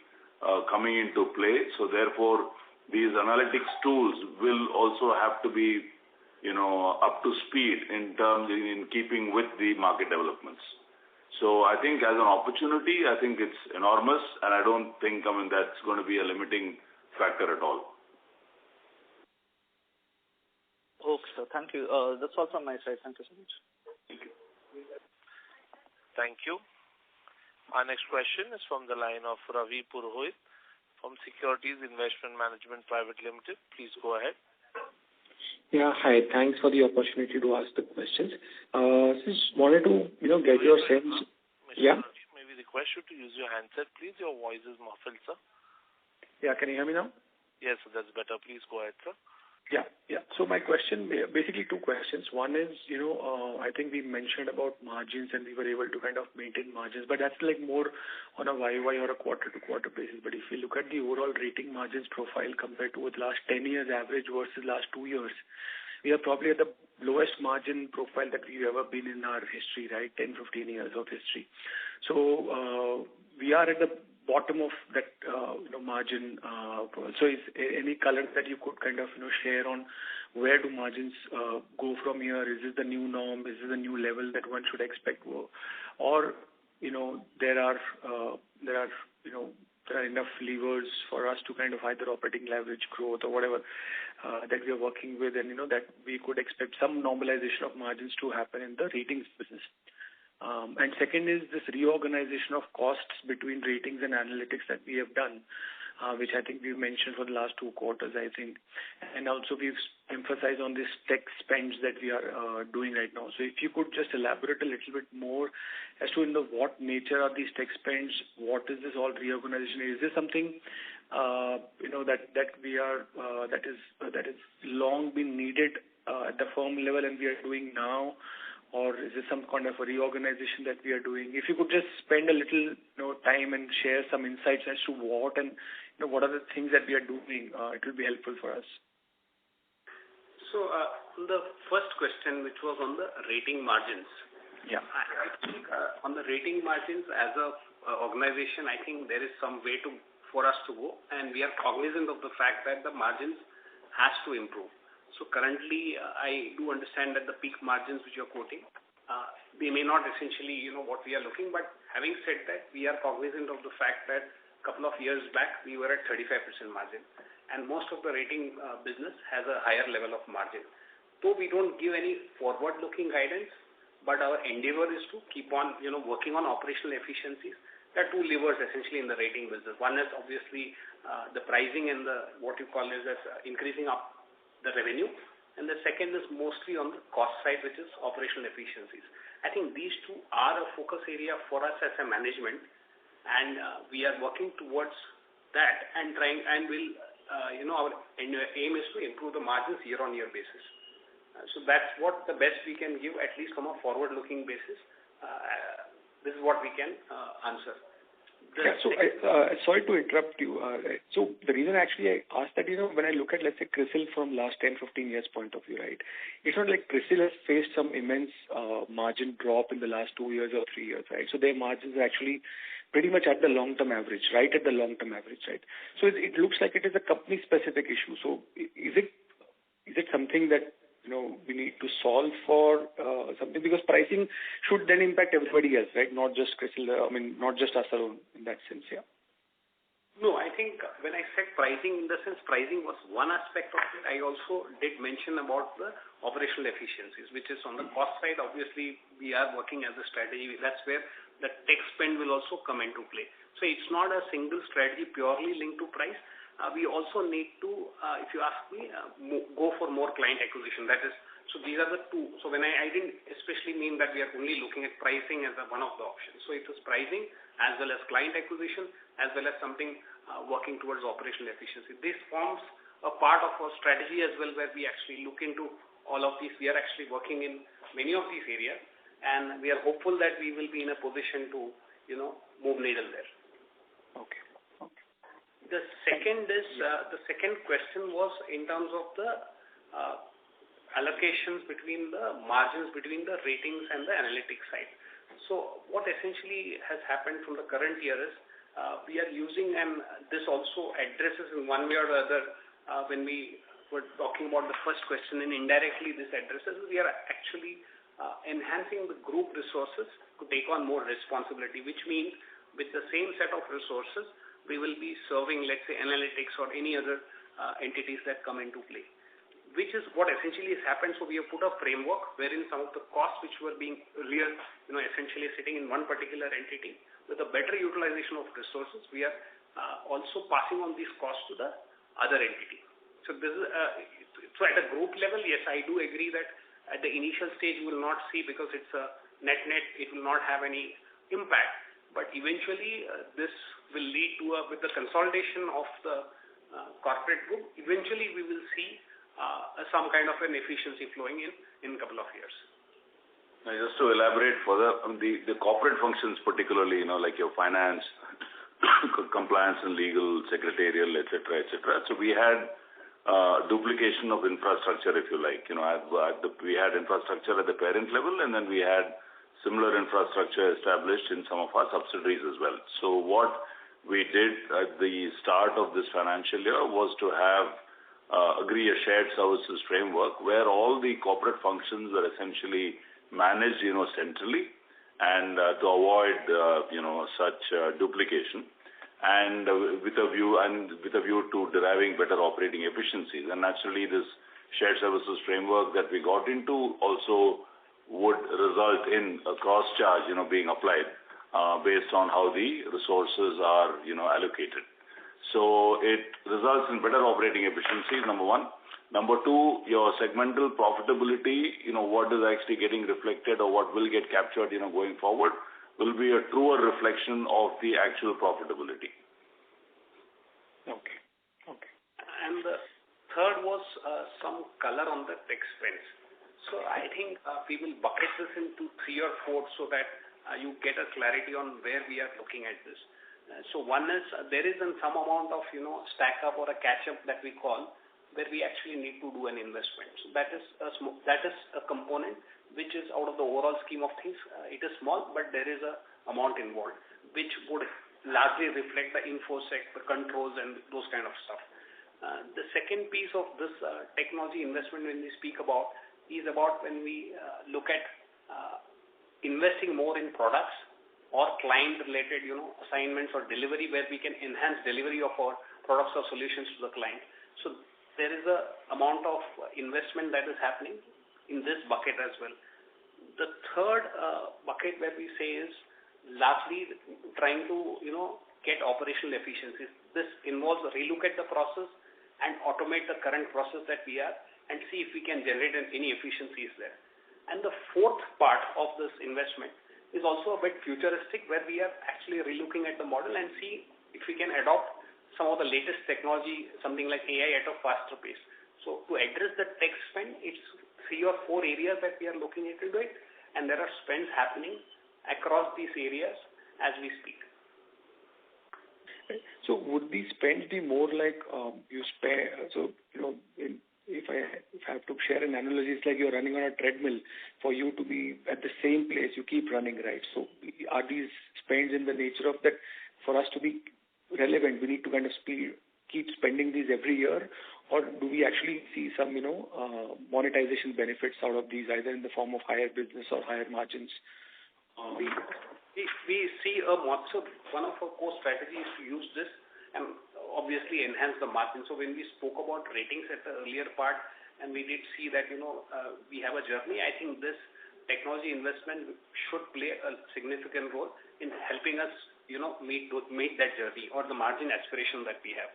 A: coming into play. So therefore, these analytics tools will also have to be, up to speed in keeping with the market developments. So I think as an opportunity, I think it's enormous, and I don't think that's going to be a limiting factor at all.
J: Okay, sir. Thank you. That's all from my side. Thank you so much.
A: Thank you.
F: Thank you. Our next question is from the line of Ravi Purohit from Securities Investment Management Private Limited. Please go ahead.
L: Yeah, hi. Thanks for the opportunity to ask the questions. Just wanted to, get your sense.
F: Mr. Ravi, may we request you to use your handset, please? Your voice is muffled, sir.
L: Yeah, can you hear me now?
F: Yes, that's better. Please go ahead, sir.
L: Yeah. So my question, basically two questions. One is, I think we mentioned about margins and we were able to kind of maintain margins, but that's more on a YY or a quarter-to-quarter basis. But if you look at the overall rating margins profile compared to the last 10 years average versus last 2 years, we are probably at the lowest margin profile that we've ever been in our history, right? 10, 15 years of history. So we are at the bottom of that margin. So is any color that you could kind of share on where do margins go from here? Is this the new norm? Is this a new level that one should expect? Or there are enough levers for us to kind of either operating leverage, growth, or whatever that we are working with, and that we could expect some normalization of margins to happen in the ratings business. And second is this reorganization of costs between ratings and analytics that we have done, which I think we've mentioned for the last 2 quarters, I think. And also we've emphasized on this tech spends that we are doing right now. So if you could just elaborate a little bit more as to what nature are these tech spends, what is this all reorganization? Is this something that we are that is long been needed at the firm level and we are doing now? Or is this some kind of a reorganization that we are doing? If you could just spend a little time and share some insights as to what and what are the things that we are doing, it will be helpful for us.
B: So the first question, which was on the rating margins.
L: Yeah.
B: I think on the rating margins as a organization, I think there is some way for us to go, and we are cognizant of the fact that the margins has to improve. So currently, I do understand that the peak margins which you're quoting, they may not essentially, what we are looking, but having said that, we are cognizant of the fact that a couple of years back, we were at 35% margin, and most of the rating business has a higher level of margin. Though we don't give any forward-looking guidance, but our endeavor is to keep on, working on operational efficiencies. There are 2 levers essentially in the rating business. One is obviously the pricing and what you call as increasing up the revenue, and the second is mostly on the cost side, which is operational efficiencies. I think these 2 are a focus area for us as a management, and we are working towards that and trying, and will, our aim is to improve the margins year-on-year basis. So that's what the best we can give, at least from a forward-looking basis. This is what we can answer.
L: So sorry to interrupt you. So the reason actually I asked that, when I look at, let's say, CRISIL from last 10-15 years point of view, right? It's not like CRISIL has faced some immense margin drop in the last 2 years or 3 years, right? So their margins are actually pretty much at the long-term average, right at the long-term average, right? So it looks like it is a company-specific issue. So is it something that we need to solve for something, because pricing should then impact everybody else, right? Not just CRISIL, not just us alone in that sense, yeah.
B: No, I think when I said pricing, in the sense pricing was one aspect of it, I also did mention about the operational efficiencies, which is on the cost side. Obviously, we are working as a strategy. That's where the tech spend will also come into play. So it's not a single strategy purely linked to price. We also need to, if you ask me, go for more client acquisition. That is, so these are the 2. So when I didn't especially mean that we are only looking at pricing as one of the options. So it was pricing as well as client acquisition, as well as something working towards operational efficiency. This forms a part of our strategy as well, where we actually look into all of these. We are actually working in many of these areas, and we are hopeful that we will be in a position to, move needle there.
L: Okay.
B: The second is, the second question was in terms of the allocations between the margins between the ratings and the analytics side. So what essentially has happened from the current year is we are using, and this also addresses in one way or the other when we were talking about the first question, and indirectly this addresses, we are actually enhancing the group resources to take on more responsibility, which means with the same set of resources, we will be serving, let's say, analytics or any other entities that come into play, which is what essentially has happened. So we have put a framework wherein some of the costs which were being earlier, essentially sitting in one particular entity, with a better utilization of resources, we are also passing on these costs to the other entity. So this is, so at a group level, yes, I do agree that at the initial stage you will not see, because it's a net, it will not have any impact. But eventually, this will lead to with the consolidation of the corporate group, eventually we will see some kind of an efficiency flowing in a couple of years.
A: Now, just to elaborate further, the corporate functions particularly, like your finance, compliance and legal, secretarial, etc., etc. So we had duplication of infrastructure, if you like. We had infrastructure at the parent level, and then we had similar infrastructure established in some of our subsidiaries as well. So what we did at the start of this financial year was to agree a shared services framework where all the corporate functions are essentially managed, centrally, and to avoid such duplication, and with a view to deriving better operating efficiencies. And naturally, this shared services framework that we got into also would result in a cost charge being applied based on how the resources are allocated. So it results in better operating efficiencies, number one. Number two, your segmental profitability, what is actually getting reflected or what will get captured, going forward, will be a truer reflection of the actual profitability.
L: Okay.
B: And the third was some color on the tech spends. So I think we will bucket this into 3 or 4 so that you get a clarity on where we are looking at this. So one is there is some amount of stack up or a catch up that we call, where we actually need to do an investment. So that is a component which is out of the overall scheme of things. It is small, but there is a amount involved which would largely reflect the infosec, the controls, and those kind of stuff. The second piece of this technology investment when we speak about is about when we look at investing more in products or client-related assignments or delivery, where we can enhance delivery of our products or solutions to the client. So there is a amount of investment that is happening in this bucket as well. The third bucket where we say is largely trying to get operational efficiencies. This involves a relook at the process and automate the current process that we are and see if we can generate any efficiencies there. And the fourth part of this investment is also a bit futuristic, where we are actually relooking at the model and see if we can adopt some of the latest technology, something like AI at a faster pace. So to address the tech spend, it's 3 or 4 areas that we are looking into it, and there are spends happening across these areas as we speak.
L: So would these spends be more like you spend? So if I have to share an analogy, it's like you're running on a treadmill. For you to be at the same place, you keep running, right? So are these spends in the nature of that for us to be relevant, we need to kind of keep spending these every year, or do we actually see some monetization benefits out of these, either in the form of higher business or higher margins?
B: We see so one of our core strategies is to use this and obviously enhance the margin. So when we spoke about ratings at the earlier part, and we did see that we have a journey, I think this technology investment should play a significant role in helping us meet that journey or the margin aspiration that we have.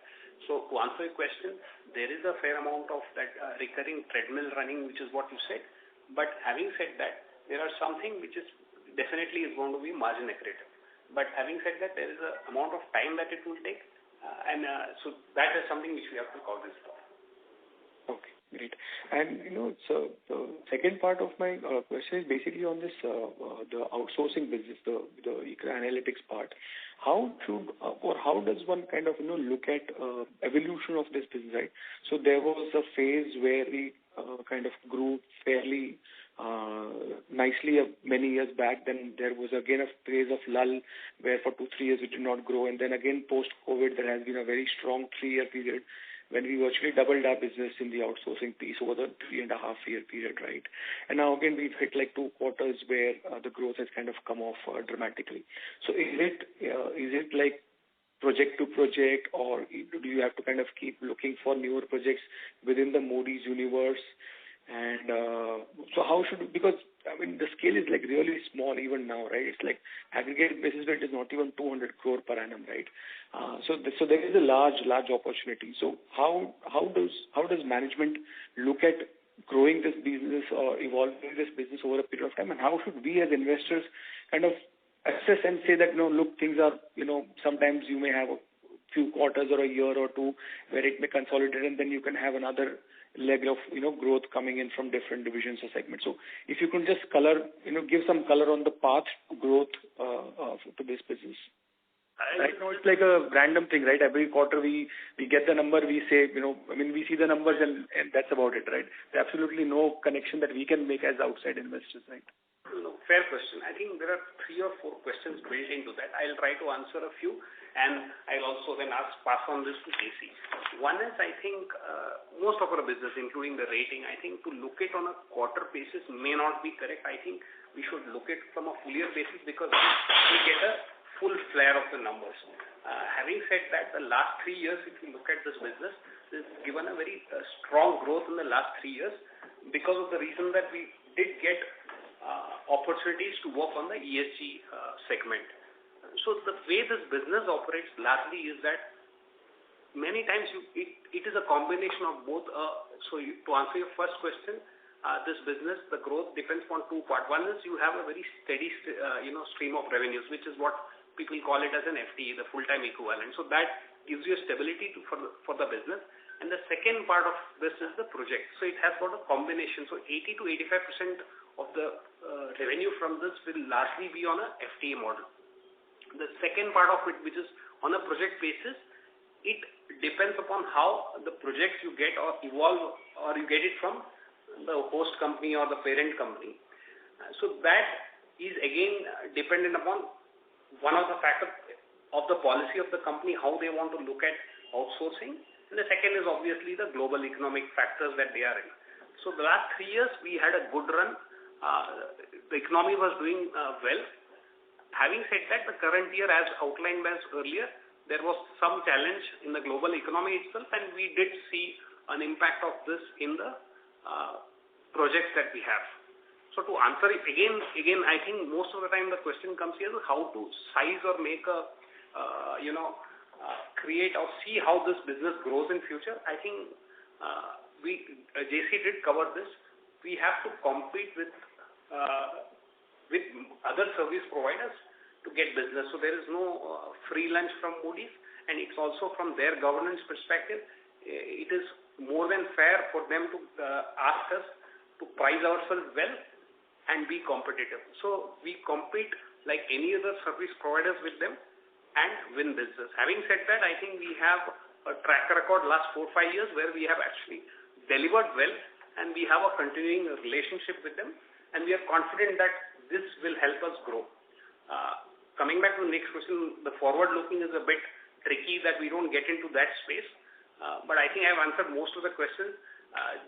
B: So to answer your question, there is a fair amount of that recurring treadmill running, which is what you said. But having said that, there are something which is definitely is going to be margin accretive. But having said that, there is an amount of time that it will take, so that is something which we have to call this for.
L: Okay, great. And so the second part of my question is basically on this the outsourcing business, the ICRA analytics part. How does one kind of look at evolution of this business, right? So there was a phase where we kind of grew fairly nicely many years back. Then there was again a phase of lull where for 2-3 years we did not grow, and then again post-COVID there has been a very strong 3-year period when we virtually doubled our business in the outsourcing piece over the 3.5-year period, right? And now again we've hit like 2 quarters where the growth has kind of come off dramatically. So is it like project to project, or do you have to kind of keep looking for newer projects within the Moody's universe? And so how because I mean the scale is like really small even now, right? It's like aggregate basis rate is not even 200 crore per annum, right? So there is a large opportunity. So how does management look at growing this business or evolving this business over a period of time, and how should we as investors kind of assess and say that look, things are sometimes you may have a few quarters or a year or 2 where it may consolidate, and then you can have another leg of growth coming in from different divisions or segments. So if you can just give some color on the path to growth to this business. Right now it's like a random thing, right? Every quarter we get the number, we say we see the numbers and that's about it, right? There's absolutely no connection that we can make as outside investors, right?
B: No. fair question. I think there are 3 or 4 questions built into that. I'll try to answer a few, and I'll also then pass on this to JC. One is, I think, most of our business, including the rating, I think to look at on a quarter basis may not be correct. I think we should look at from a full year basis because we get a full flare of the numbers. Having said that, the last 3 years, if you look at this business, it's given a very strong growth in the last 3 years because of the reason that we did get opportunities to work on the ESG segment. So the way this business operates largely is that many times it is a combination of both. To answer your first question, this business, the growth depends on 2 parts. One is you have a very steady stream of revenues, which is what people call it as an FTE, the full-time equivalent. So that gives you a stability for the business. And the second part of this is the project. So it has got a combination. So 80 to 85% of the revenue from this will largely be on a FTA model. The second part of it, which is on a project basis, it depends upon how the projects you get or evolve or you get it from the host company or the parent company. So that is again dependent upon one of the factors of the policy of the company, how they want to look at outsourcing. And the second is obviously the global economic factors that they are in. So the last 3 years, we had a good run. The economy was doing well. Having said that, the current year, as outlined by us earlier, there was some challenge in the global economy itself, and we did see an impact of this in the projects that we have. So to answer it again, I think most of the time the question comes here is how to size or make a, create or see how this business grows in future. I think JC did cover this. We have to compete with other service providers to get business. So there is no free lunch from Moody's, and it's also from their governance perspective. It is more than fair for them to ask us to price ourselves well and be competitive. So we compete like any other service providers with them and win business. Having said that, I think we have a track record last 4-5 years where we have actually delivered well, and we have a continuing relationship with them, and we are confident that this will help us grow. Coming back to the next question, the forward-looking is a bit tricky that we don't get into that space, but I think I've answered most of the questions.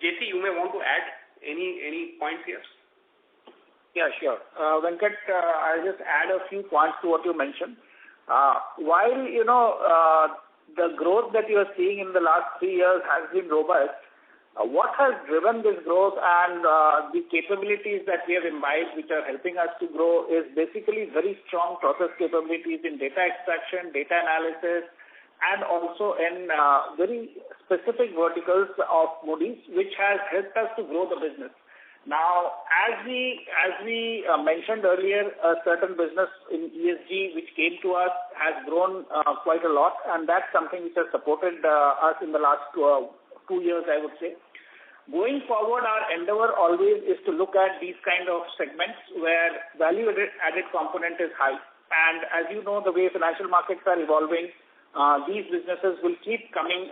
B: JC, you may want to add any points here.
E: Yeah, sure. Venkat, I'll just add a few points to what you mentioned. While, the growth that you are seeing in the last 3 years has been robust, what has driven this growth and the capabilities that we have imbibed, which are helping us to grow, is basically very strong process capabilities in data extraction, data analysis, and also in very specific verticals of Moody's, which has helped us to grow the business. Now, as we mentioned earlier, a certain business in ESG which came to us has grown quite a lot, and that's something which has supported us in the last 2 years, I would say. Going forward, our endeavor always is to look at these kind of segments where value-added component is high. And as you know, the way financial markets are evolving, these businesses will keep coming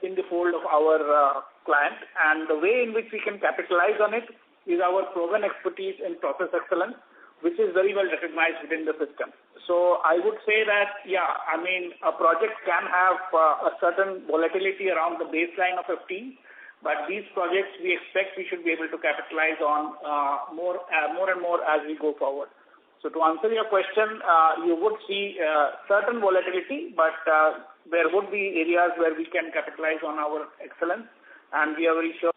E: in the fold of our client. And the way in which we can capitalize on it is our proven expertise in process excellence, which is very well recognized within the system. So I would say that, a project can have a certain volatility around the baseline of 15, but these projects we expect we should be able to capitalize on more and more as we go forward. So to answer your question, you would see certain volatility, but there would be areas where we can capitalize on our excellence, and we are very sure.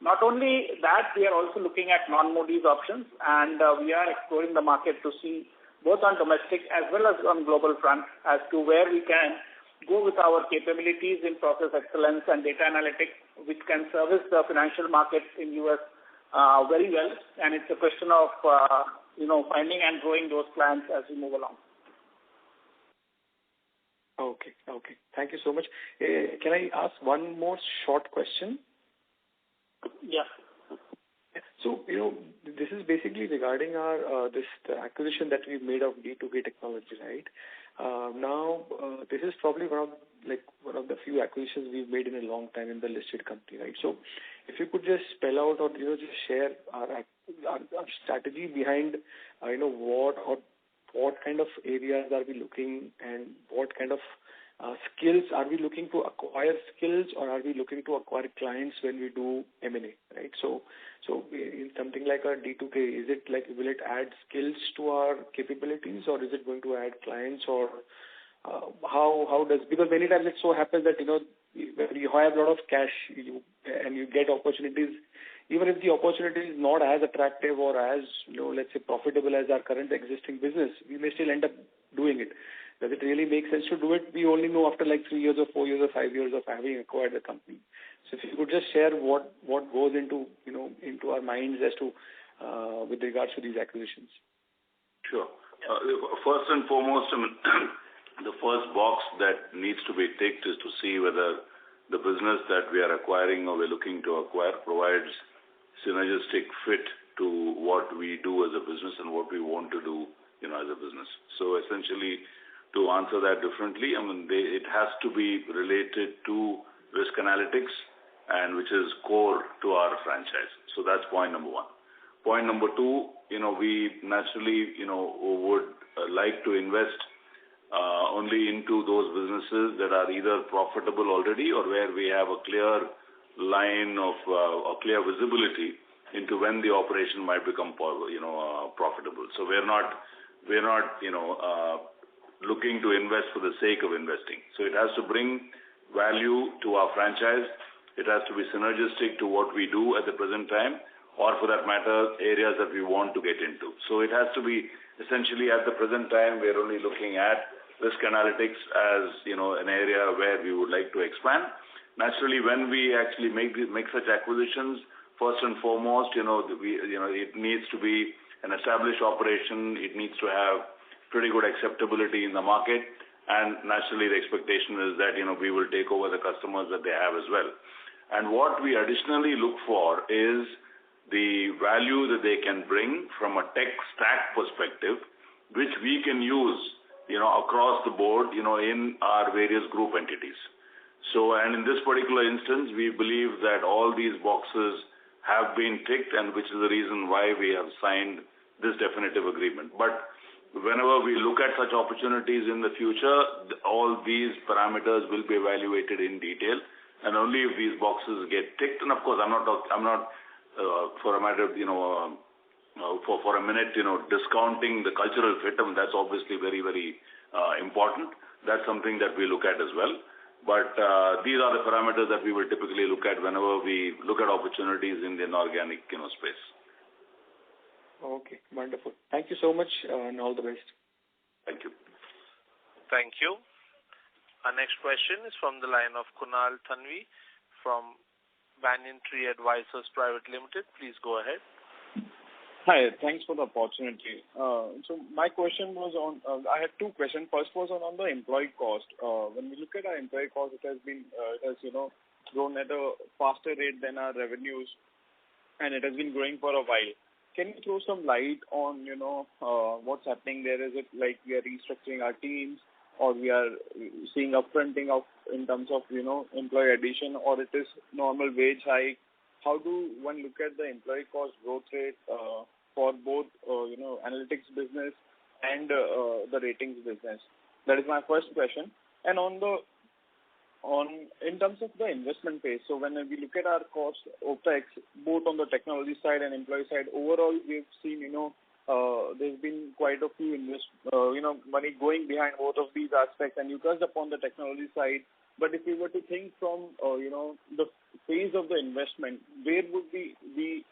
E: Not only that, we are also looking at non-Moody's options, and we are exploring the market to see both on domestic as well as on global front as to where we can go with our capabilities in process excellence and data analytics, which can service the financial markets in US very well. And it's a question of, finding and growing those plans as we move along.
L: Okay. Thank you so much. Can I ask one more short question?
E: Yeah.
L: So, this is basically regarding our the acquisition that we've made of D2K technology, right? Now, this is probably one of the few acquisitions we've made in a long time in the listed company, right? So, If you could just spell out or just share our strategy behind what kind of areas are we looking, and what kind of skills are we looking to acquire skills, or are we looking to acquire clients when we do M&A, right? So in something like a D2K, is it like, will it add skills to our capabilities, or is it going to add clients, or how does, because many times it so happens that when you have a lot of cash and you get opportunities, even if the opportunity is not as attractive or as let's say profitable as our current existing business, we may still end up doing it. Does it really make sense to do it? We only know after like 3 years or 4 years or 5 years of having acquired the company. So if you could just share what goes into our minds as to with regards to these acquisitions.
A: Sure. First and foremost, the first box that needs to be ticked is to see whether the business that we are acquiring or we're looking to acquire provides synergistic fit to what we do as a business and what we want to do, as a business. So essentially, to answer that differently, it has to be related to risk analytics, and which is core to our franchise. So that's point number one. Point number two, we naturally, would like to invest only into those businesses that are either profitable already or where we have a clear line of a clear visibility into when the operation might become profitable. So we're not looking to invest for the sake of investing. So it has to bring value to our franchise. It has to be synergistic to what we do at the present time, or for that matter, areas that we want to get into. So it has to be essentially at the present time, we're only looking at risk analytics as, an area where we would like to expand. Naturally, when we actually make such acquisitions, first and foremost, it needs to be an established operation. It needs to have pretty good acceptability in the market, and naturally the expectation is that we will take over the customers that they have as well. And what we additionally look for is the value that they can bring from a tech stack perspective, which we can use across the board in our various group entities. So, and in this particular instance, we believe that all these boxes have been ticked, and which is the reason why we have signed this definitive agreement. But whenever we look at such opportunities in the future, all these parameters will be evaluated in detail, and only if these boxes get ticked. And of course, I'm not for a matter, for a minute, discounting the cultural fit. That's obviously very, very important. That's something that we look at as well. But these are the parameters that we will typically look at whenever we look at opportunities in the inorganic, space.
L: Okay, wonderful. Thank you so much, and all the best.
A: Thank you.
F: Thank you. Our next question is from the line of Kunal Thanvi from Banyan Tree Advisors Private Limited. Please go ahead.
M: Hi, thanks for the opportunity. So my question was on, I had two questions. First was on the employee cost. When we look at our employee cost, it has grown at a faster rate than our revenues, and it has been growing for a while. Can you throw some light on, what's happening there? Is it like we are restructuring our teams, or we are seeing upfronting of in terms of, employee addition, or it is normal wage hike? How do one look at the employee cost growth rate for both, analytics business and the ratings business? That is my first question. And in terms of the investment phase, so when we look at our cost OPEX, both on the technology side and employee side, overall we've seen, there's been quite a few money going behind both of these aspects, and you touched upon the technology side. But if you were to think from, the phase of the investment, where would we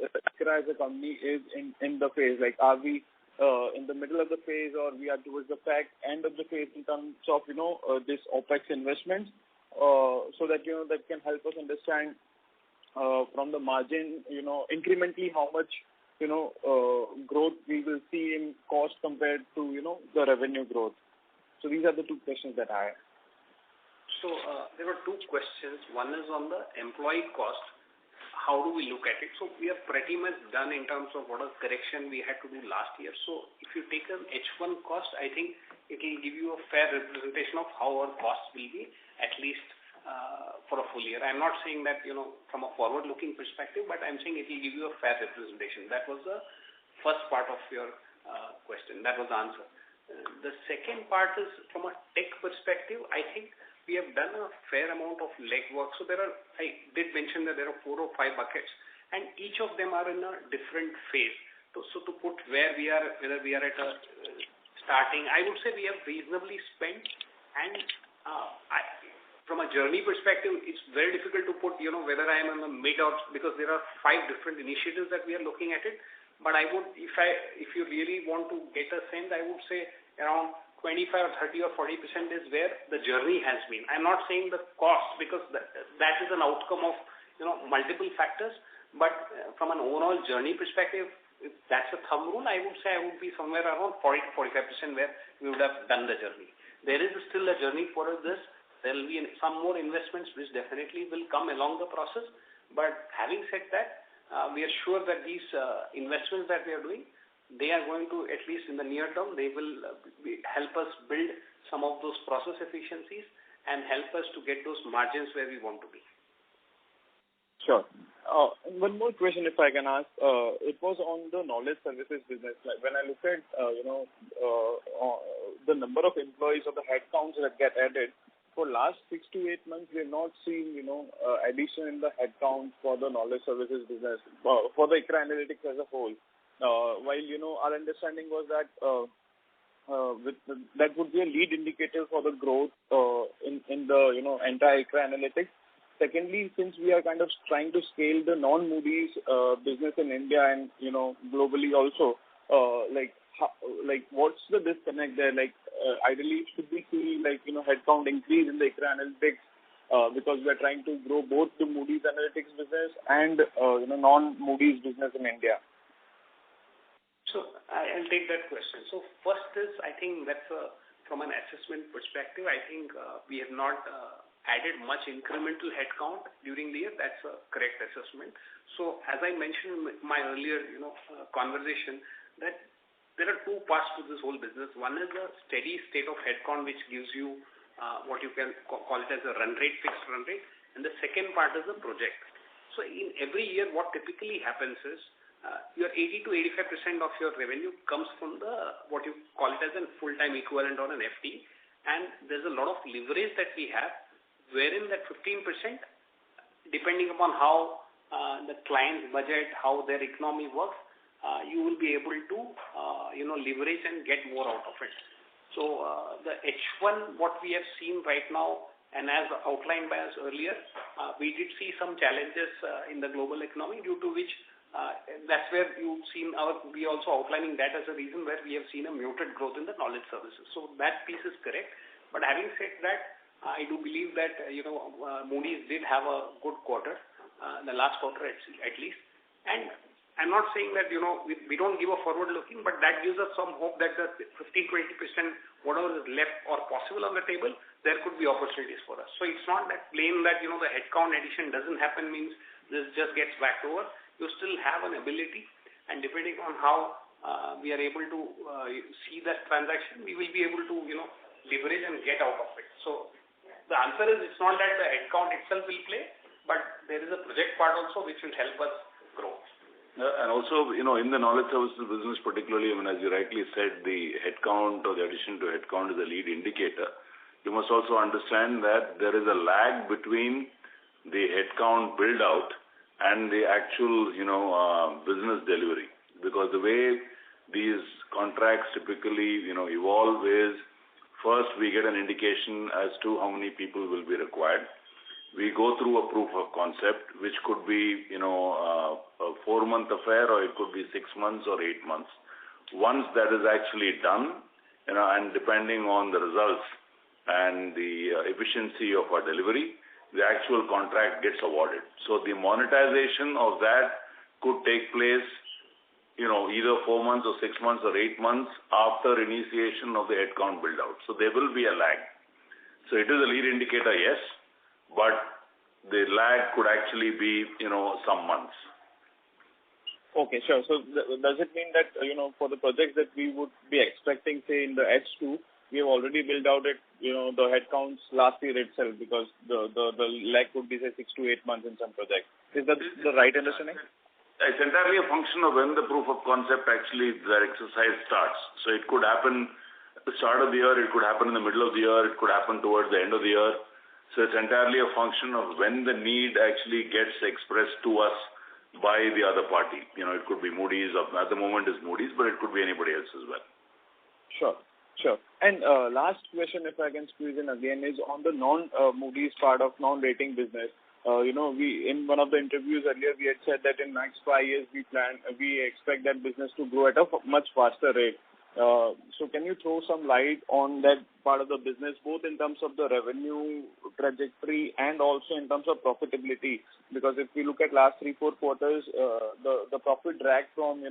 M: ICRA as a company is in the phase? Like, are we in the middle of the phase, or we are towards the back end of the phase in terms of, this OPEX investment? So that, that can help us understand from the margin, incrementally how much, growth we will see in cost compared to, the revenue growth. So these are the two questions that I have.
B: So there were two questions. One is on the employee cost. How do we look at it? So we are pretty much done in terms of what correction we had to do last year. So if you take an H1 cost, I think it will give you a fair representation of how our costs will be, at least for a full year. I'm not saying that, from a forward-looking perspective, but I'm saying it will give you a fair representation. That was the first part of your question. That was the answer. The second part is from a tech perspective, I think we have done a fair amount of legwork. So I did mention that there are 4 or 5 buckets, and each of them are in a different phase. So to put where we are, whether we are at a starting, I would say we have reasonably spent, and from a journey perspective, it's very difficult to put, whether I am in the mid or, because there are 5 different initiatives that we are looking at it. But I would, if you really want to get a sense, I would say around 25 or 30 or 40% is where the journey has been. I'm not saying the cost, because that is an outcome of, multiple factors. But from an overall journey perspective, if that's a thumb rule, I would say I would be somewhere around 40 to 45% where we would have done the journey. There is still a journey for this. There will be some more investments which definitely will come along the process. But having said that, we are sure that these investments that we are doing, they are going to, at least in the near term, they will help us build some of those process efficiencies and help us to get those margins where we want to be.
M: Sure. One more question, if I can ask. It was on the knowledge services business. Like when I look at, the number of employees or the headcounts that get added, for last 6 to 8 months, we have not seen, addition in the headcount for the knowledge services business, for the ICRA Analytics as a whole. While, our understanding was that that would be a lead indicator for the growth in the, entire ICRA Analytics. Secondly, since we are kind of trying to scale the non-Moody's business in India and, globally also, what's the disconnect there? Ideally, should we see, headcount increase in the ICRA Analytics because we are trying to grow both the Moody's Analytics business and, non-Moody's business in India?
B: So I'll take that question. So first is, I think that's from an assessment perspective, I think we have not added much incremental headcount during the year. That's a correct assessment. So as I mentioned in my earlier, conversation, that there are 2 parts to this whole business. One is a steady state of headcount, which gives you what you can call it as a run rate, fixed run rate. And the second part is a project. So in every year, what typically happens is your 80 to 85% of your revenue comes from the what you call it as a full-time equivalent or an FT. And there's a lot of leverage that we have, wherein that 15%, depending upon how the client's budget, how their economy works, you will be able to, leverage and get more out of it. So the H1, what we have seen right now, and as outlined by us earlier, we did see some challenges in the global economy, due to which that's where you've seen we also outlining that as a reason where we have seen a muted growth in the knowledge services. So that piece is correct. But having said that, I do believe that, Moody's did have a good quarter, the last quarter at least. And I'm not saying that, we don't give a forward looking, but that gives us some hope that the 15-20%, whatever is left or possible on the table, there could be opportunities for us. So it's not that plain that, the headcount addition doesn't happen means this just gets back over. You still have an ability, and depending on how we are able to see that transaction, we will be able to, leverage and get out of it. So the answer is, it's not that the headcount itself will play, but there is a project part also which will help us grow.
A: And also, in the knowledge services business particularly, as you rightly said, the headcount or the addition to headcount is a lead indicator. You must also understand that there is a lag between the headcount build out and the actual, business delivery. Because the way these contracts typically, evolve is, first we get an indication as to how many people will be required. We go through a proof of concept, which could be, a 4-month affair, or it could be 6 months or 8 months. Once that is actually done, and depending on the results and the efficiency of our delivery, the actual contract gets awarded. So the monetization of that could take place, either 4 months or 6 months or 8 months after initiation of the headcount build out. So there will be a lag. So it is a lead indicator, yes, but the lag could actually be, some months.
M: Okay, sure. So does it mean that, for the projects that we would be expecting, say, in the H2, we have already built out it, the headcounts last year itself, because the lag would be say 6 to 8 months in some projects. Is that the right understanding?
A: It's entirely a function of when the proof of concept actually the exercise starts. So it could happen at the start of the year, it could happen in the middle of the year, it could happen towards the end of the year. So it's entirely a function of when the need actually gets expressed to us by the other party. It could be Moody's, at the moment is Moody's, but it could be anybody else as well.
M: Sure. And last question, if I can squeeze in again, is on the non-Moody's part of non-rating business. We in one of the interviews earlier, we had said that in next 5 years we expect that business to grow at a much faster rate. So can you throw some light on that part of the business, both in terms of the revenue trajectory and also in terms of profitability? Because if we look at last 3-4 quarters, the profit drag from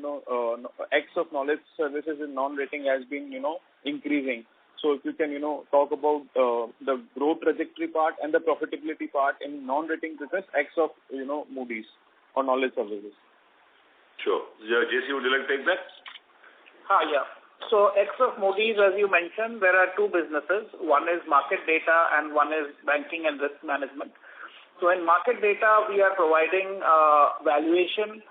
M: X of knowledge services in non-rating has been increasing. So if you can talk about the growth trajectory part and the profitability part in non-rating business X of Moody's or knowledge services.
A: Sure. JC, would you like to take that?
E: Yeah. So X of Moody's, as you mentioned, there are two businesses. One is market data and one is banking and risk management. So in market data, we are providing valuation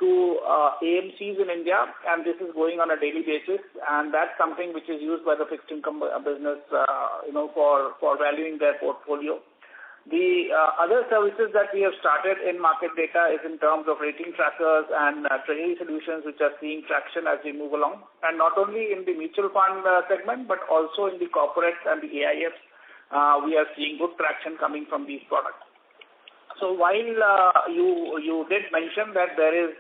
E: to AMCs in India, and this is going on a daily basis, and that's something which is used by the fixed income business, for valuing their portfolio. The other services that we have started in market data is in terms of rating trackers and treasury solutions, which are seeing traction as we move along, and not only in the mutual fund segment, but also in the corporates and the AIFs. We are seeing good traction coming from these products. So while you did mention that there is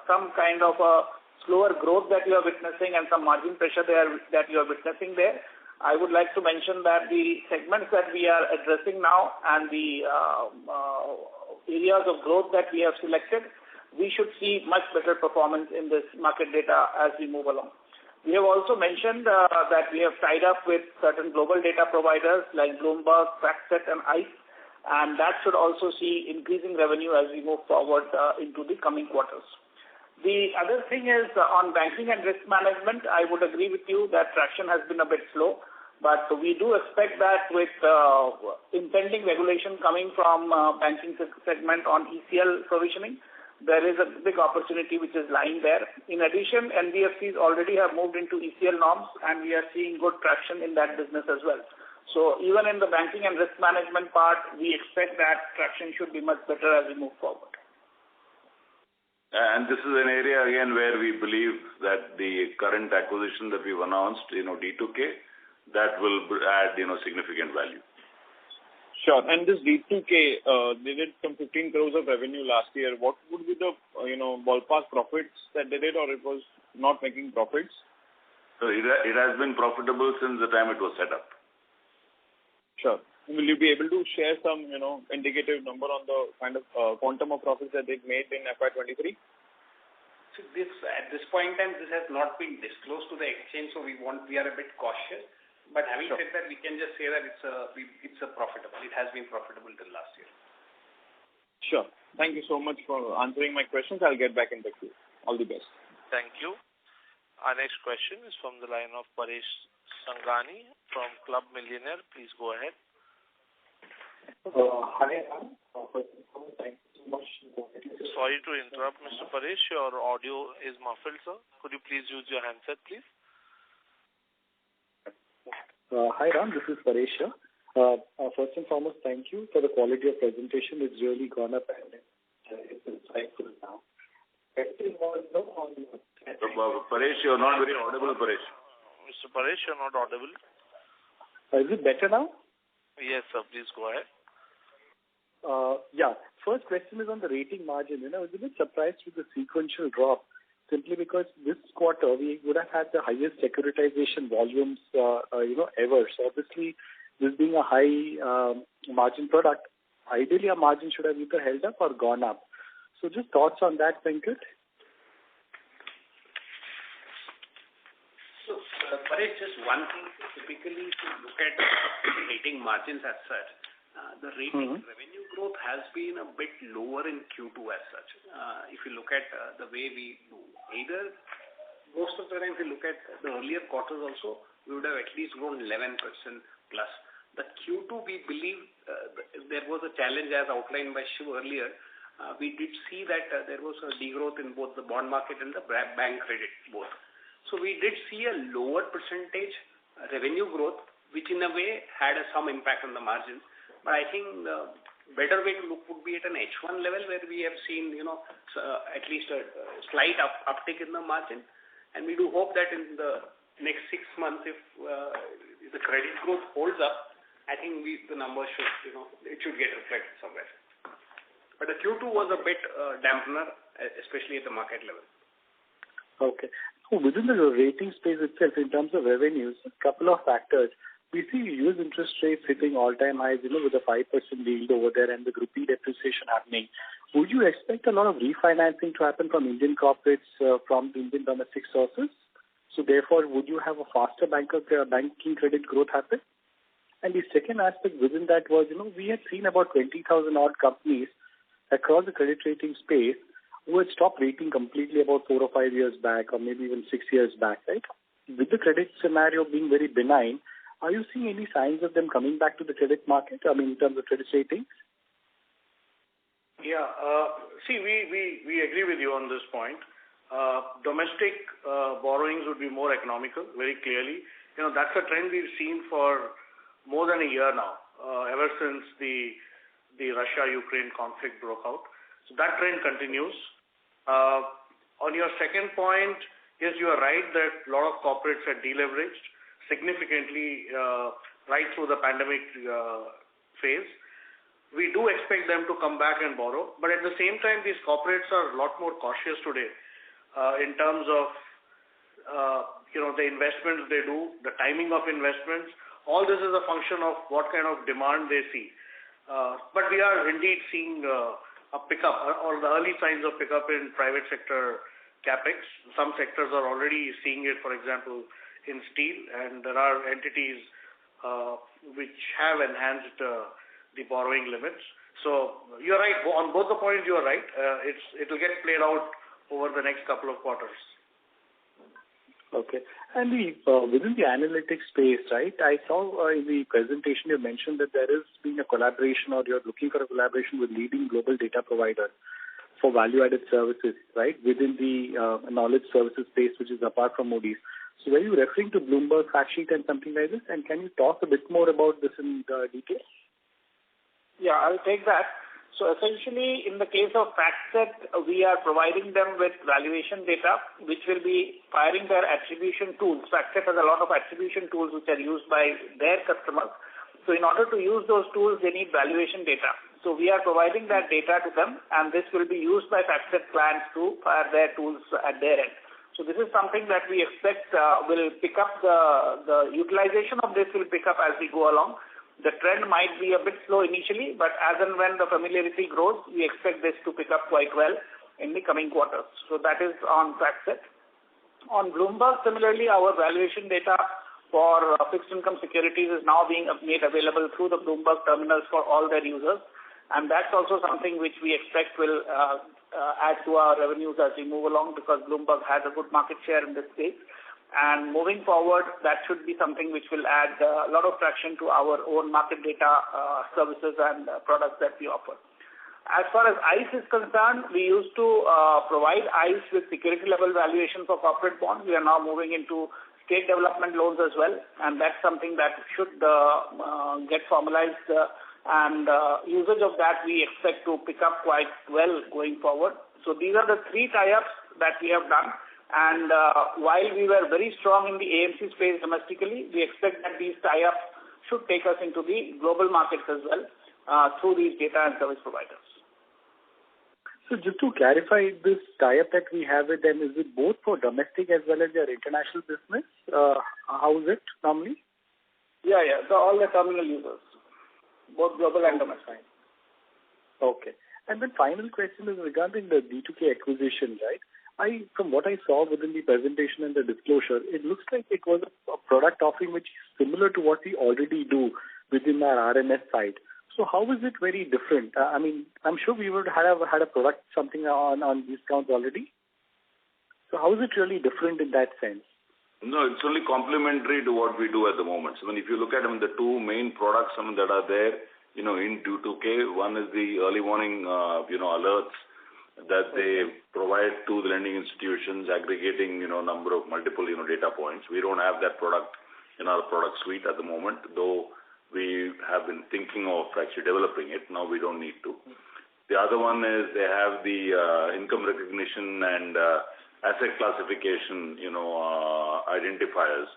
E: some kind of a slower growth that you are witnessing and some margin pressure that you are witnessing there, I would like to mention that the segments that we are addressing now and the areas of growth that we have selected, we should see much better performance in this market data as we move along. We have also mentioned that we have tied up with certain global data providers like Bloomberg, FactSet and ICE, and that should also see increasing revenue as we move forward into the coming quarters. The other thing is on banking and risk management, I would agree with you that traction has been a bit slow, but we do expect that with impending regulation coming from banking segment on ECL provisioning, there is a big opportunity which is lying there. In addition, NBFCs already have moved into ECL norms, and we are seeing good traction in that business as well. So even in the banking and risk management part, we expect that traction should be much better as we move forward.
A: And this is an area again where we believe that the current acquisition that we've announced, D2K, that will add, significant value.
M: Sure. And this D2K, they did some 15 crores of revenue last year. What would be the, ballpark profits that they did, or it was not making profits?
A: So it has been profitable since the time it was set up.
M: Sure. Will you be able to share some, indicative number on the kind of quantum of profits that they've made in FY23?
B: So at this point in time, this has not been disclosed to the exchange, so we are a bit cautious. But having said that, we can just say that it's profitable. It has been profitable till last year.
M: Sure. Thank you so much for answering my questions. I'll get back in touch with you. All the best.
F: Thank you. Our next question is from the line of Paresh Sangani from Club Millionaire. Please go ahead.
I: Hi, thank you so much.
F: Sorry to interrupt, Mr. Paresh. Your audio is muffled, sir. Could you please use your handset, please?
I: Hi, Ram. This is Paresh. First and foremost, thank you for the quality of presentation. It's really gone up and it's insightful now.
A: Paresh, you're not very audible, Paresh.
F: Mr. Paresh, you're not audible.
I: Is it better now?
F: Yes, sir. Please go ahead.
I: First question is on the rating margin. I was a bit surprised with the sequential drop, simply because this quarter we would have had the highest securitization volumes, ever. So obviously, this being a high margin product, ideally our margin should have either held up or gone up. So just thoughts on that, Venkat?
B: So, Paresh, just one thing. Typically, to look at rating margins as such, the rating revenue growth has been a bit lower in Q2 as such. If you look at the way we do, either most of the time if you look at the earlier quarters also, we would have at least grown 11% plus. The Q2, we believe there was a challenge as outlined by Shiv earlier. We did see that there was a degrowth in both the bond market and the bank credit both. So we did see a lower percentage revenue growth, which in a way had some impact on the margins. But I think the better way to look would be at an H1 level where we have seen, at least a slight uptick in the margin. And we do hope that in the next 6 months, if the credit growth holds up, I think the numbers should, it should get reflected somewhere. But the Q2 was a bit dampener, especially at the market level.
L: Okay. So within the rating space itself, in terms of revenues, a couple of factors. We see US interest rates hitting all-time highs, with a 5% yield over there and the rupee depreciation happening. Would you expect a lot of refinancing to happen from Indian corporates from the Indian domestic sources? So therefore, would you have a faster banking credit growth happen? And the second aspect within that was, we had seen about 20,000 odd companies across the credit rating space who had stopped rating completely about 4 or 5 years back, or maybe even 6 years back, right? With the credit scenario being very benign, are you seeing any signs of them coming back to the credit market? In terms of credit ratings?
C: Yeah. See, we agree with you on this point. Domestic borrowings would be more economical, very clearly. That's a trend we've seen for more than a year now, ever since the Russia-Ukraine conflict broke out. So that trend continues. On your second point, yes, you are right that a lot of corporates are deleveraged significantly right through the pandemic phase. We do expect them to come back and borrow, but at the same time, these corporates are a lot more cautious today in terms of the investments they do, the timing of investments. All this is a function of what kind of demand they see. But we are indeed seeing a pickup or the early signs of pickup in private sector capex. Some sectors are already seeing it, for example, in steel, and there are entities which have enhanced the borrowing limits. So you're right. On both the points, you are right. It will get played out over the next couple of quarters.
L: Okay. And within the analytics space, right, I saw in the presentation you mentioned that there is being a collaboration, or you're looking for a collaboration with leading global data providers for value-added services, right, within the knowledge services space, which is apart from Moody's. So were you referring to Bloomberg fact sheet and something like this? And can you talk a bit more about this in detail?
E: Yeah, I'll take that. So essentially, in the case of FactSet, we are providing them with valuation data, which will be firing their attribution tools. FactSet has a lot of attribution tools which are used by their customers. So in order to use those tools, they need valuation data. So we are providing that data to them, and this will be used by FactSet clients to fire their tools at their end. So this is something that we expect will pick up, the utilization of this will pick up as we go along. The trend might be a bit slow initially, but as and when the familiarity grows, we expect this to pick up quite well in the coming quarters. So that is on FactSet. On Bloomberg, similarly, our valuation data for fixed income securities is now being made available through the Bloomberg terminals for all their users. And that's also something which we expect will add to our revenues as we move along, because Bloomberg has a good market share in this space. And moving forward, that should be something which will add a lot of traction to our own market data services and products that we offer. As far as ICE is concerned, we used to provide ICE with security level valuation for corporate bonds. We are now moving into state development loans as well, and that's something that should get formalized, and usage of that we expect to pick up quite well going forward. So these are the 3 tie-ups that we have done. And while we were very strong in the AMC space domestically, we expect that these tie-ups should take us into the global markets as well through these data and service providers.
L: So just to clarify, this tie-up that we have with them, is it both for domestic as well as their international business? How is it normally?
E: Yeah. So all the terminal users, both global and domestic.
L: Okay. And then final question is regarding the D2K acquisition, right? From what I saw within the presentation and the disclosure, it looks like it was a product offering which is similar to what we already do within our RMS side. So how is it very different? I'm sure we would have had a product, something on discount already. So how is it really different in that sense?
A: No, it's only complementary to what we do at the moment. So if you look at the two main products that are there, in D2K, one is the early warning, alerts that they provide to the lending institutions, aggregating, number of multiple, data points. We don't have that product in our product suite at the moment, though we have been thinking of actually developing it. Now we don't need to. The other one is they have the income recognition and asset classification, identifiers,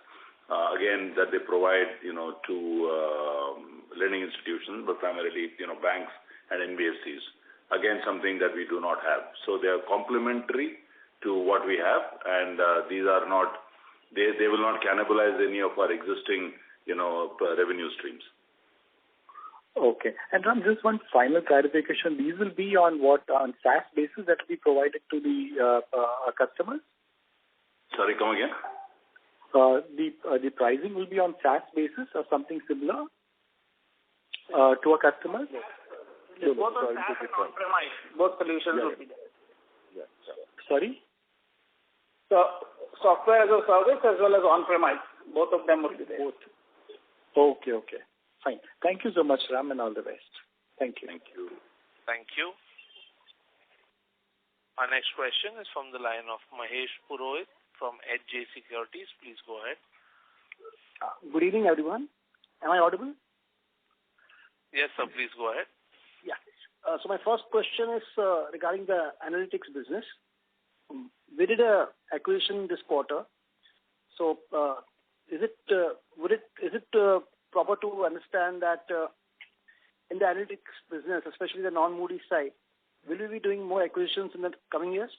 A: again, that they provide, to lending institutions, but primarily, banks and NBFCs. Again, something that we do not have. So they are complementary to what we have, and these are not, they will not cannibalize any of our existing, revenue streams.
N: Okay. And Ram, just one final clarification. These will be on what, on SaaS basis that will be provided to the customers?
A: Sorry, come again?
N: The pricing will be on SaaS basis or something similar to a customer?
E: Both on SaaS and on-premise. Both solutions will be there.
N: Yeah. Sorry?
E: So, software as a service as well as on-premise. Both of them will be there.
N: Both. Okay. Fine. Thank you so much, Ram, and all the best. Thank you.
A: Thank you.
F: Thank you. Our next question is from the line of Mahesh Purohit from HJ Securities. Please go ahead.
O: Good evening, everyone. Am I audible?
F: Yes, sir. Please go ahead.
O: Yeah. So my first question is regarding the analytics business. We did a acquisition this quarter. So is it proper to understand that in the analytics business, especially the non-Moody side, will we be doing more acquisitions in the coming years?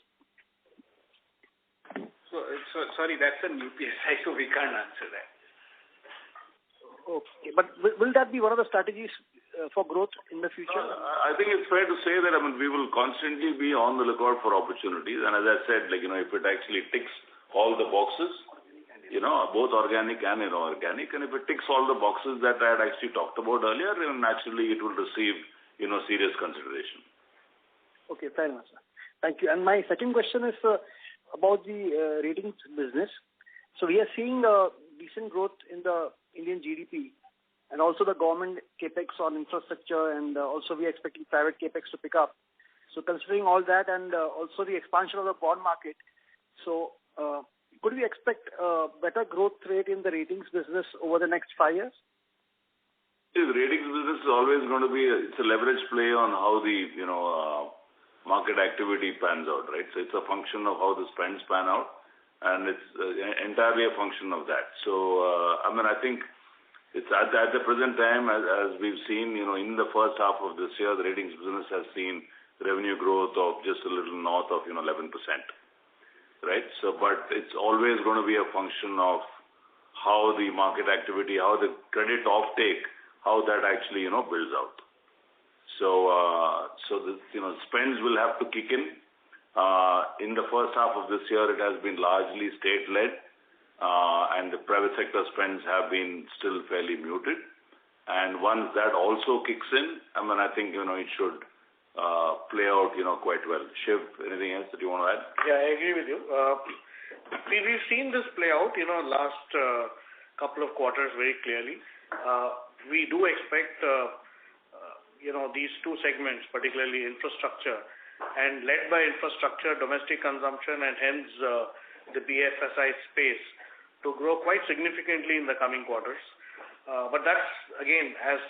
B: So sorry, that's a new PSI, so we can't answer that.
O: Okay, but will that be one of the strategies for growth in the future?
A: I think it's fair to say that we will constantly be on the lookout for opportunities, and as I said, if it actually ticks all the boxes, both organic and inorganic, and if it ticks all the boxes that I had actually talked about earlier, then naturally it will receive serious consideration.
O: Okay, fair enough, sir. Thank you. And my second question is about the ratings business. So we are seeing decent growth in the Indian GDP and also the government capex on infrastructure, and also we are expecting private capex to pick up. So considering all that and also the expansion of the bond market, so could we expect a better growth rate in the ratings business over the next 5 years?
A: The ratings business is always going to be it's a leverage play on how the market activity pans out, right? So it's a function of how the spends pan out, and it's entirely a function of that. So I think it's at the present time, as we've seen, in the first half of this year, the ratings business has seen revenue growth of just a little north of 11%, right? So, but it's always going to be a function of how the market activity, how the credit offtake, how that actually builds out. So the spends will have to kick in. In the first half of this year, it has been largely state-led, and the private sector spends have been still fairly muted. And once that also kicks in, I think it should play out quite well. Shiv, anything else that you want to add?
C: Yeah, I agree with you. We've seen this play out, last couple of quarters very clearly. We do expect, these two segments, particularly infrastructure, and led by infrastructure, domestic consumption, and hence the BFSI space to grow quite significantly in the coming quarters. But that's, again, as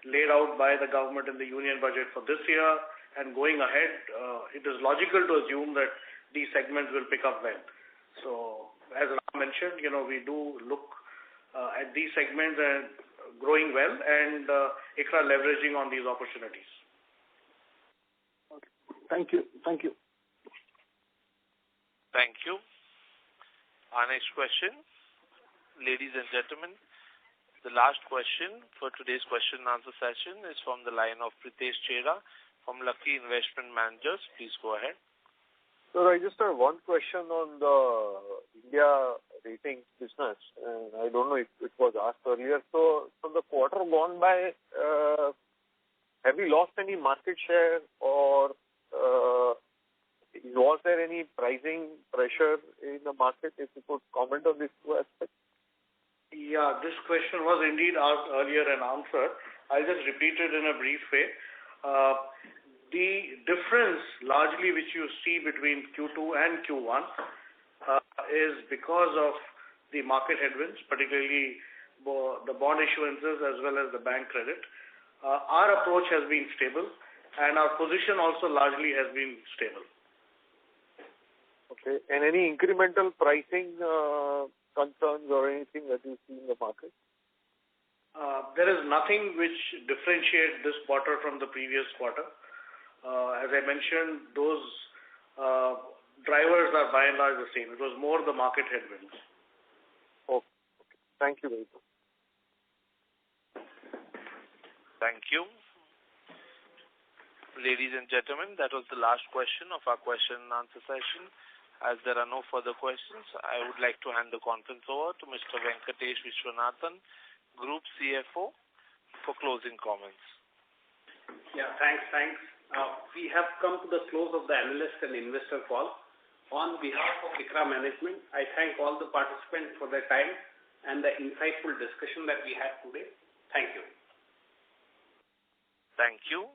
C: laid out by the government in the union budget for this year, and going ahead, it is logical to assume that these segments will pick up well. So, as Ram mentioned, we do look at these segments and growing well, and ICRA leveraging on these opportunities.
O: Okay. Thank you.
F: Thank you. Our next question, ladies and gentlemen, the last question for today's question and answer session is from the line of Pritesh Chheda from Lucky Investment Managers. Please go ahead.
M: So I just have one question on the India ratings business, and I don't know if it was asked earlier. So from the quarter gone by, have you lost any market share, or is was there any pricing pressure in the market? If you could comment on these two aspects.
C: Yeah, this question was indeed asked earlier and answered. I'll just repeat it in a brief way. The difference largely which you see between Q2 and Q1 is because of the market headwinds, particularly the bond issuances as well as the bank credit. Our approach has been stable and our position also largely has been stable.
M: Okay. And any incremental pricing concerns or anything that you see in the market?
C: There is nothing which differentiates this quarter from the previous quarter. As I mentioned, those drivers are by and large the same. It was more the market headwinds.
M: Okay. Thank you very much.
F: Thank you. Ladies and gentlemen, that was the last question of our question and answer session. As there are no further questions, I would like to hand the conference over to Mr. Venkatesh Viswanathan, Group CFO, for closing comments.
B: Yeah, thanks. We have come to the close of the analyst and investor call. On behalf of ICRA management, I thank all the participants for their time and the insightful discussion that we had today. Thank you.
F: Thank you.